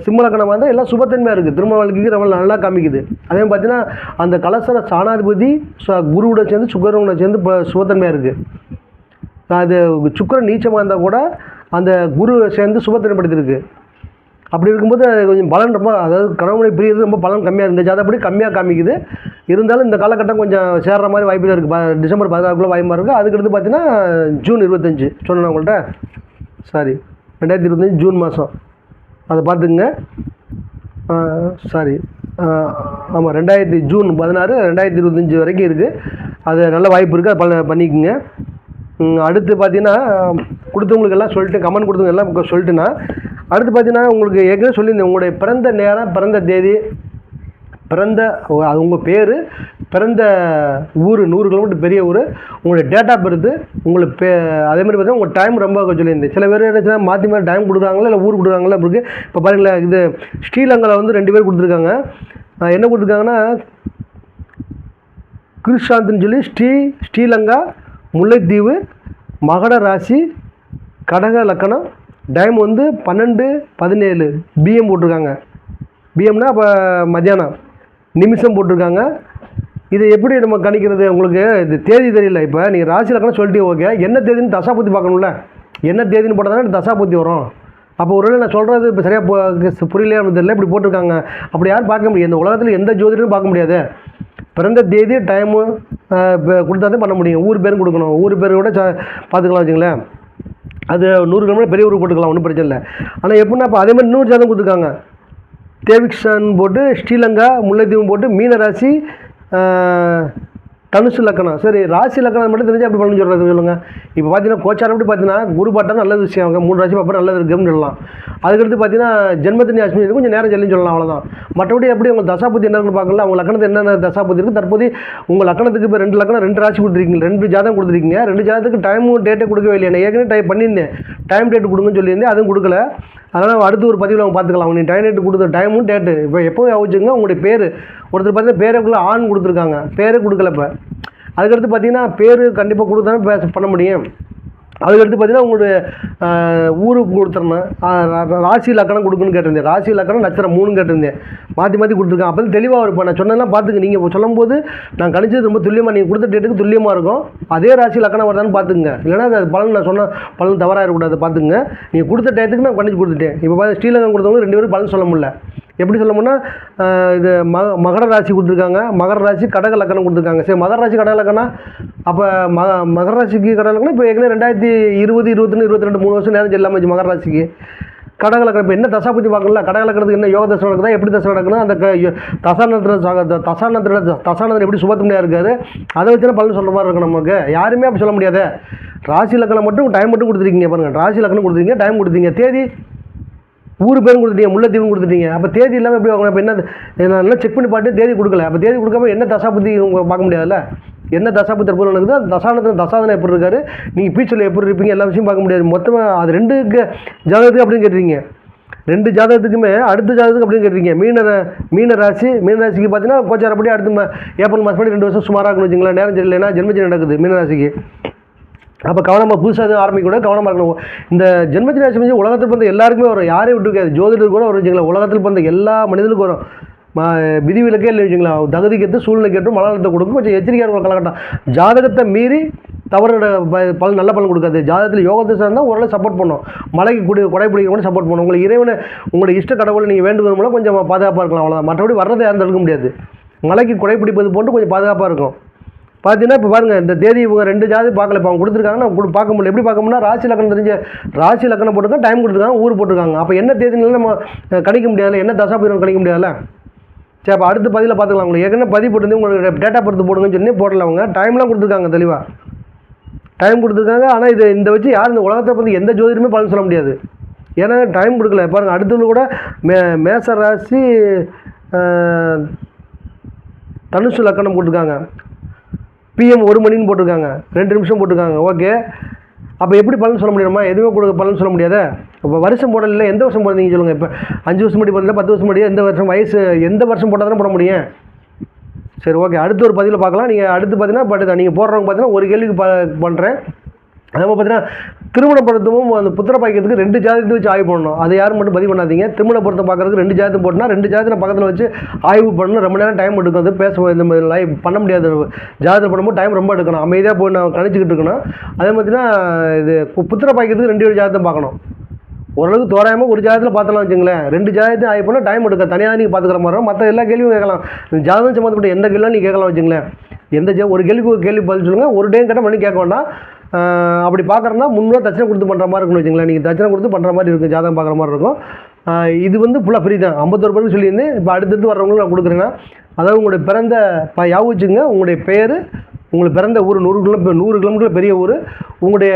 சிம்மலக்கணம் வந்து எல்லாம் சுபத்தன்மையாக இருக்குது, திருமண வாழ்க்கைக்கு ரொம்ப நல்லா காமிக்குது. அதே மாதிரி பார்த்தீங்கன்னா அந்த கலஸ்தர ஸ்தானாதிபதி குருவோட சேர்ந்து சுக்கரனோட சேர்ந்து இப்போ சுபத்தன்மையாக இருக்குது. அது சுக்கரன் நீச்சமாக இருந்தால் கூட அந்த குரு சேர்ந்து சுபத்திரப்படுத்திருக்கு. அப்படி இருக்கும்போது கொஞ்சம் பலன் ரொம்ப, அதாவது கணவனை பிரிகிறது ரொம்ப பலன் கம்மியாக இருந்துச்சு, அதை அப்படி கம்மியாக காமிக்குது. இருந்தாலும் இந்த காலகட்டம் கொஞ்சம் சேர்ற மாதிரி வாய்ப்பு தான் இருக்குது. டிசம்பர் 16 வாய்ப்பாக இருக்குது. அதுக்கடுத்து பார்த்தீங்கன்னா ஜூன் 25 சொன்னேன் உங்கள்கிட்ட, சாரி 2025 ஜூன் மாதம், அதை பார்த்துக்குங்க. சாரி ஆமாம், ஜூன் 16 2025 வரைக்கும் இருக்குது. அது நல்ல வாய்ப்பு இருக்குது, அது பண்ணிக்கோங்க. அடுத்து பார்த்தீங்கன்னா கொடுத்தவங்களுக்கு எல்லாம் சொல்லிட்டு கமெண்ட் கொடுத்தவங்க எல்லாம் சொல்லிட்டுன்னா, அடுத்து பார்த்தீங்கன்னா உங்களுக்கு ஏற்கனவே சொல்லியிருந்தேன் உங்களுடைய பிறந்த நேரம், பிறந்த தேதி, பிறந்த அது உங்கள் பேர், பிறந்த ஊர் 100 கிலோமீட்டர் பெரிய ஊர், உங்களுடைய டேட் ஆஃப் பர்த்து, உங்களுக்கு அதே மாதிரி பார்த்தீங்கன்னா உங்கள் டைம் ரொம்ப சொல்லியிருந்தேன். சில பேர் என்ன மாற்றி மாதிரி டைம் கொடுக்குறாங்களா இல்லை ஊர் கொடுக்குறாங்களா இருக்குது. இப்போ பாருங்களேன், இது ஸ்ரீலங்காவில் வந்து 2 பேர் கொடுத்துருக்காங்க. என்ன கொடுத்துருக்காங்கன்னா கிருஷாந்த்னு சொல்லி ஸ்ரீலங்கா, முல்லைத்தீவு, மகட ராசி, கடக லக்கணம், டைம் வந்து 12:17 பிஎம் போட்டிருக்காங்க. பிஎம்னா அப்போ மத்தியானம், நிமிஷம் போட்டிருக்காங்க. இதை எப்படி நம்ம கணிக்கிறது? உங்களுக்கு இது தேதி தெரியல. இப்போ நீங்கள் ராசி லக்கணம் சொல்லிட்டு ஓகே, என்ன தேதின்னு தசாபுத்தி பார்க்கணும்ல, என்ன தேதின்னு போட்டால் தானே தசாபுத்தி வரும். அப்போ ஒருவேளை நான் சொல்கிறது இப்போ சரியாக புரியலையா தெரியல, இப்படி போட்டிருக்காங்க. அப்படி யாரும் பார்க்க முடியாது, இந்த உலகத்தில் எந்த ஜோதிடரும் பார்க்க முடியாது. பிறந்த தேதி டைமு கொடுத்தா தான் பண்ண முடியும். ஊர் பேரும் கொடுக்கணும், ஊர் பேர் கூட பார்த்துக்கலாம் வச்சுங்களேன். அது 100 கிலோமீட்டர் பெரிய ஊருக்கு போட்டுக்கலாம், ஒன்றும் பிரச்சனை இல்லை. ஆனால் எப்படின்னா இப்போ அதே மாதிரி 100 ஜாதகம் கொடுத்துருக்காங்க. தேவிக்ஷன் போட்டு ஸ்ரீலங்கா, முல்லைத்தீவு போட்டு மீனராசி, தனுசு லக்கணம். சரி, ராசி லக்கணம் மட்டும் தெரிஞ்சு அப்படி பண்ணு சொல்கிறது சொல்லுங்கள். இப்போ பார்த்தீங்கன்னா கோச்சாரம் எப்படி பார்த்தீங்கன்னா குரு பாட்டா நல்ல விஷயம், அவங்க 3 ராசி பார்ப்பா நல்லது இருக்குன்னு சொல்லலாம். அதுக்கடுத்து பார்த்தீங்கன்னா ஜென்மத்தினி அஸ்மினி கொஞ்சம் நேரம் செல்லுன்னு சொல்லலாம், அவ்வளோதான். மற்றபடி எப்படி உங்கள் தசாபுத்தி என்னன்னு பார்க்கல, அவங்க லக்கணத்துக்கு என்னென்ன தசாபுத்தி இருக்குது. தற்போது உங்கள் லக்கணத்துக்கு இப்போ 2 லக்கணம் 2 ராசி கொடுத்துருக்கீங்க, 2 ஜாதகம் கொடுத்துருக்கீங்க. 2 ஜாதகத்துக்கு டைமும் டேட்டே கொடுக்கவே இல்லையா? நான் ஏற்கனவே டைப் பண்ணியிருந்தேன், டைம் டேட்டு கொடுங்கன்னு சொல்லியிருந்தேன், அதுவும் கொடுக்கல. அதனால் அடுத்து ஒரு பதிவில் அவங்க பார்த்துக்கலாம். அவங்க டைம் டேட்டு கொடுத்த டைமும் டேட்டு இப்போ எப்போவும் ஆச்சுங்க. உங்களுடைய பேர் ஒருத்தர் பார்த்தீங்கன்னா பேருக்குள்ளே ஆண் கொடுத்துருக்காங்க, பேரே கொடுக்கல. இப்போ அதுக்கடுத்து பார்த்தீங்கன்னா பேர் கண்டிப்பாக கொடுத்தானே பண்ண முடியும். அதுக்கடுத்து பார்த்தீங்கன்னா உங்களுடைய ஊருக்கு கொடுத்துருந்தேன், ராசி லக்கணம் கொடுக்குன்னு கேட்டிருந்தேன், ராசி லக்கணம் நட்சத்திரம் 3 கேட்டிருந்தேன், மாற்றி தெளிவாக அப்போ தெளிவாக இருப்பேன். நான் சொன்னதெல்லாம் பார்த்துங்க, நீங்கள் சொல்லும்போது நான் கணிச்சது ரொம்ப துல்லியமாக, நீங்கள் கொடுத்த டேட்டுக்கு துல்லியமாக இருக்கும். அதே ராசி லக்கணம் வருதான்னு பார்த்துங்க, இல்லைனா அது பலன் நான் சொன்ன பலன் தவறாக இருக்கக்கூடாது பார்த்துங்க. நீங்கள் கொடுத்த டேட்டுக்கு நான் கணிச்சு கொடுத்துட்டேன். இப்போ பார்த்து ஸ்ரீலங்கா கொடுத்தவங்க 2 பேரும் பலன் சொல்ல முடியல. எப்படி சொல்லணும்னா இது மகர ராசி கொடுத்துருக்காங்க, மகர ராசி கடக லக்கணம் கொடுத்துருக்காங்க. சரி, மகர ராசி கடக லக்கணம், அப்போ மகர ராசிக்கு கடக லக்கணம் இப்போ ஏற்கனவே 2020, 21, 22 3 வருஷம் நேரம் செல்லாமல் மகர ராசிக்கு கடக லக்கணம். இப்போ என்ன தசாபுத்தி பார்க்கல, கடக லக்கணத்துக்கு என்ன யோக தசை நடக்குதா, எப்படி தசை நடக்கணும், அந்த தசானந்தர் எப்படி சுபத்தன்மையாக இருக்காரு, அதை வச்சுன்னா பலன் சொல்கிற மாதிரி இருக்கும். நமக்கு யாருமே அப்படி சொல்ல முடியாது. ராசி லக்கணம் மட்டும் டைம் மட்டும் கொடுத்துருக்கீங்க பாருங்கள், ராசி லக்கணம் கொடுத்துருக்கீங்க, டைம் கொடுத்தீங்க, தேதி ஊர் பேரும் கொடுத்துட்டீங்க, முல்லைத்தீவும் கொடுத்துட்டீங்க. அப்போ தேதி இல்லாமல் எப்படி வாங்கணும்? இப்போ என்ன நல்லா செக் பண்ணி பார்த்து தேதி கொடுக்கல. அப்போ தேதி கொடுக்காம என்ன தசாபுத்தி பார்க்க முடியாதுல்ல. என்ன தசாபுத்தி தற்போது நடக்குது, அந்த தசானத்தில் எப்படி இருக்காரு, நீங்கள் பீச்சில் எப்படி இருப்பீங்க, எல்லா விஷயம் பார்க்க முடியாது. மொத்தமாக அது 2 ஜாதகத்துக்கு அப்படின்னு கேட்டுருக்கீங்க, 2 ஜாதகத்துக்குமே அடுத்த ஜாதகத்துக்கு அப்படின்னு கேட்டுருக்கீங்க. மீனராசிக்கு பார்த்தீங்கன்னா கோச்சாரப்படி அடுத்து ஏப்ரல் மாதம் 2 வருஷம் சுமாராக இருக்குன்னு வச்சுங்களேன். நேரம் சரியில்லைன்னா ஜென்மச்சனி நடக்குது மீனராசிக்கு. அப்போ கவனமாக புதுசாக எதுவும் ஆரம்பிக்கூட கவனமாக இருக்கணும். இந்த ஜென்மச்சனி ராசி வந்து உலகத்தில் பிறந்த எல்லாருக்குமே வரும், யாரையும் விட்டுருக்காது. ஜோதிடர் கூட வரும் வச்சுங்களா, உலகத்தில் பிறந்த எல்லா மனிதனுக்கும் வரும். விதிவிலக்கே இல்லை வச்சுங்களா. தகுதிக்கேற்று சூழ்நிலைக்கேற்று மலநலத்தை கொடுக்கும். கொஞ்சம் எச்சரிக்கையாக இருக்கும் காலகட்டம். ஜாதகத்தை மீறி தவறு பலன் நல்ல பலன் கொடுக்காது. ஜாதகத்தில் யோகத்தை சார்ந்தால் ஓரளவு சப்போர்ட் பண்ணும். மலைக்கு கொடை பிடிக்க சப்போர்ட் பண்ணும். உங்களுக்கு இறைவனை உங்களுடைய இஷ்ட கடவுளை நீங்கள் வேண்டுவது மூலம் கொஞ்சம் பாதுகாப்பாக இருக்கலாம், அவ்வளோதான். மற்றபடி வர்றதை யாரும் தடுக்க முடியாது. மலைக்கு கொடை பிடிப்பது போட்டு கொஞ்சம் பாதுகாப்பாக இருக்கும். பார்த்தீங்கன்னா இப்போ பாருங்கள் இந்த தேதி இவங்க 2 ஜாதி பார்க்கல, இப்போ அவங்க கொடுத்துருக்காங்கன்னா பார்க்க முடியல. எப்படி பார்க்க முடியும்னா ராசி லக்கணம் தெரிஞ்ச ராசி லக்கணம் போட்டுருக்காங்க, டைம் கொடுத்துருக்காங்க, ஊர் போட்டிருக்காங்க. அப்போ என்ன தேதினாலும் நம்ம கணிக்க முடியாதுல்ல, என்ன தசாபுரம் கணிக்க முடியாதுல்ல. சரி, அப்போ அடுத்த பதிவில் பார்த்துக்கலாம். உங்களுக்கு ஏற்கனவே பதிவு போட்டு உங்களுக்கு டேட்டா பர்த் போடுங்கன்னு சொல்லி போடல. அவங்க டைம்லாம் கொடுத்துருக்காங்க, தெளிவாக டைம் கொடுத்துருக்காங்க. ஆனால் இந்த வச்சு யார் இந்த உலகத்தை பற்றி எந்த ஜோதிடமே பலன் சொல்ல முடியாது. ஏன்னா டைம் கொடுக்கல. பாருங்கள் அடுத்தவங்க கூட மேச ராசி தனுசு லக்கணம் போட்டிருக்காங்க, PM 1 மணின்னு போட்டிருக்காங்க, 2 நிமிஷம் போட்டிருக்காங்க. ஓகே, அப்போ எப்படி பலன் சொல்ல முடியுமா? எதுவுமே பலன் சொல்ல முடியாத. இப்போ வருஷம் போடல, எந்த வருஷம் போடுறீங்க சொல்லுங்கள். இப்போ 5 வருஷம் முன்னாடி போடல, 10 வருஷம் முன்னாடி, எந்த வருஷம் வயசு எந்த வருஷம் போட்டால் தானே போட முடியும். சரி, ஓகே, அடுத்த ஒரு பதிவில் பார்க்கலாம். நீங்கள் அடுத்து பார்த்தீங்கன்னா நீங்கள் போடுறவங்க பார்த்தீங்கன்னா ஒரு கேள்விக்கு பண்ணுறேன். அதே மாதிரி பார்த்தீங்கன்னா திருமண பொருத்தமும் அந்த புத்திர பாக்கியத்துக்கு 2 ஜாதகத்தை வச்சு ஆய்வு பண்ணணும். அதை யாரும் மட்டும் பதிவு பண்ணாதீங்க. திருமண பொருத்தம் பார்க்குறதுக்கு 2 ஜாதகம் போட்டுனா 2 ஜாதகத்தை பக்கத்தில் வச்சு ஆய்வு பண்ணணும். ரொம்ப நேரம் டைம் எடுக்கும். அது பேச இந்த மாதிரி லைவ் பண்ண முடியாது. ஜாதகம் பண்ணும்போது டைம் ரொம்ப எடுக்கணும். அமைதியாக போய் நான் கணிச்சிக்கிட்டு இருக்கணும். அதே மாதிரினா இது புத்திர பாக்கியத்துக்கு 2 ஜாதகத்தை பார்க்கணும். ஓரளவுக்கு தோராயமாக ஒரு ஜாதகத்தில் பார்த்தலாம் வச்சுங்களேன். 2 ஜாதகத்தை ஆய்வு பண்ணால் டைம் எடுக்க தனியாக நீங்கள் பார்த்துக்கிற மாதிரி இருக்கும். மற்ற எல்லா கேள்வியும் கேட்கலாம். ஜாதகம் சம்மந்தப்பட்ட எந்த கேள்வியும் நீங்கள் கேட்கலாம் வச்சுங்களேன். ஒரு கேள்விக்கு ஒரு கேள்வி பதில் சொல்லுங்கள். ஒரு டே கேட்டால் பண்ணி கேட்க வேண்டாம். அப்படி பார்க்குறதுனா முன்னூறு தட்சணை கொடுத்து பண்ணுற மாதிரி இருக்குன்னு வச்சுங்களேன். நீங்கள் தட்சணை கொடுத்து பண்ணுற மாதிரி இருக்கும், ஜாதகம் பார்க்குற மாதிரி இருக்கும். இது ஃபுல்லாக ஃப்ரீ தான். 51 பேருக்கு சொல்லியிருந்தேன். இப்போ அடுத்தடுத்து வர்றவங்களுக்கு நான் கொடுக்குறேன்னா, அதாவது உங்களுடைய பிறந்த ஞாபகம் வச்சுங்க. உங்களுடைய பேர், உங்களுக்கு பிறந்த ஊர் 100 கிலோமீட்டர் பெரிய ஊர், உங்களுடைய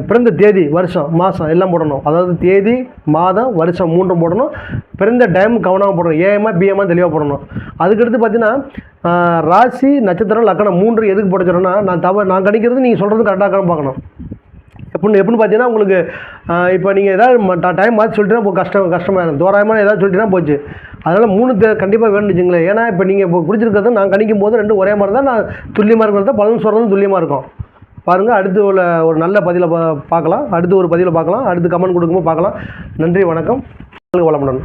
பிறந்த தேதி, வருஷம், மாதம் எல்லாம் போடணும். அதாவது தேதி, மாதம், வருஷம் 3 போடணும். பிறந்த டைம் கவனமாக போடணும். ஏஎம்மா பிஎம்மா தெளிவாக போடணும். அதுக்கடுத்து பார்த்தீங்கன்னா ராசி நட்சத்திரம் லக்கணம் 3 எதுக்கு போட சொல்கிறேன்னா, நான் கணிக்கிறது நீங்கள் சொல்கிறது கரெக்டாக பார்க்கணும். எப்படின்னு பார்த்தீங்கன்னா உங்களுக்கு இப்போ நீங்கள் ஏதாவது டைம் மாற்றி சொல்லிட்டுனா இப்போ கஷ்டமாக இருக்கும். தோராயமாக ஏதாவது சொல்லிட்டுனா போச்சு. அதனால் 3 கண்டிப்பாக வேணும் வச்சுங்களேன். ஏன்னா இப்போ நீங்கள் இப்போ பிடிச்சிருக்கிறது நான் கணிக்கும் போது 2 ஒரே மாதிரி தான், நான் துல்லியமாக இருக்கிறது பலன் சொல்கிறதும் துல்லியமாக இருக்கும். பாருங்கள், அடுத்து ஒரு நல்ல பதிவில் பார்க்கலாம். அடுத்து ஒரு பதிவில் பார்க்கலாம். அடுத்து கமெண்ட் கொடுக்கும்போது பார்க்கலாம். நன்றி, வணக்கம், வளமுடன்.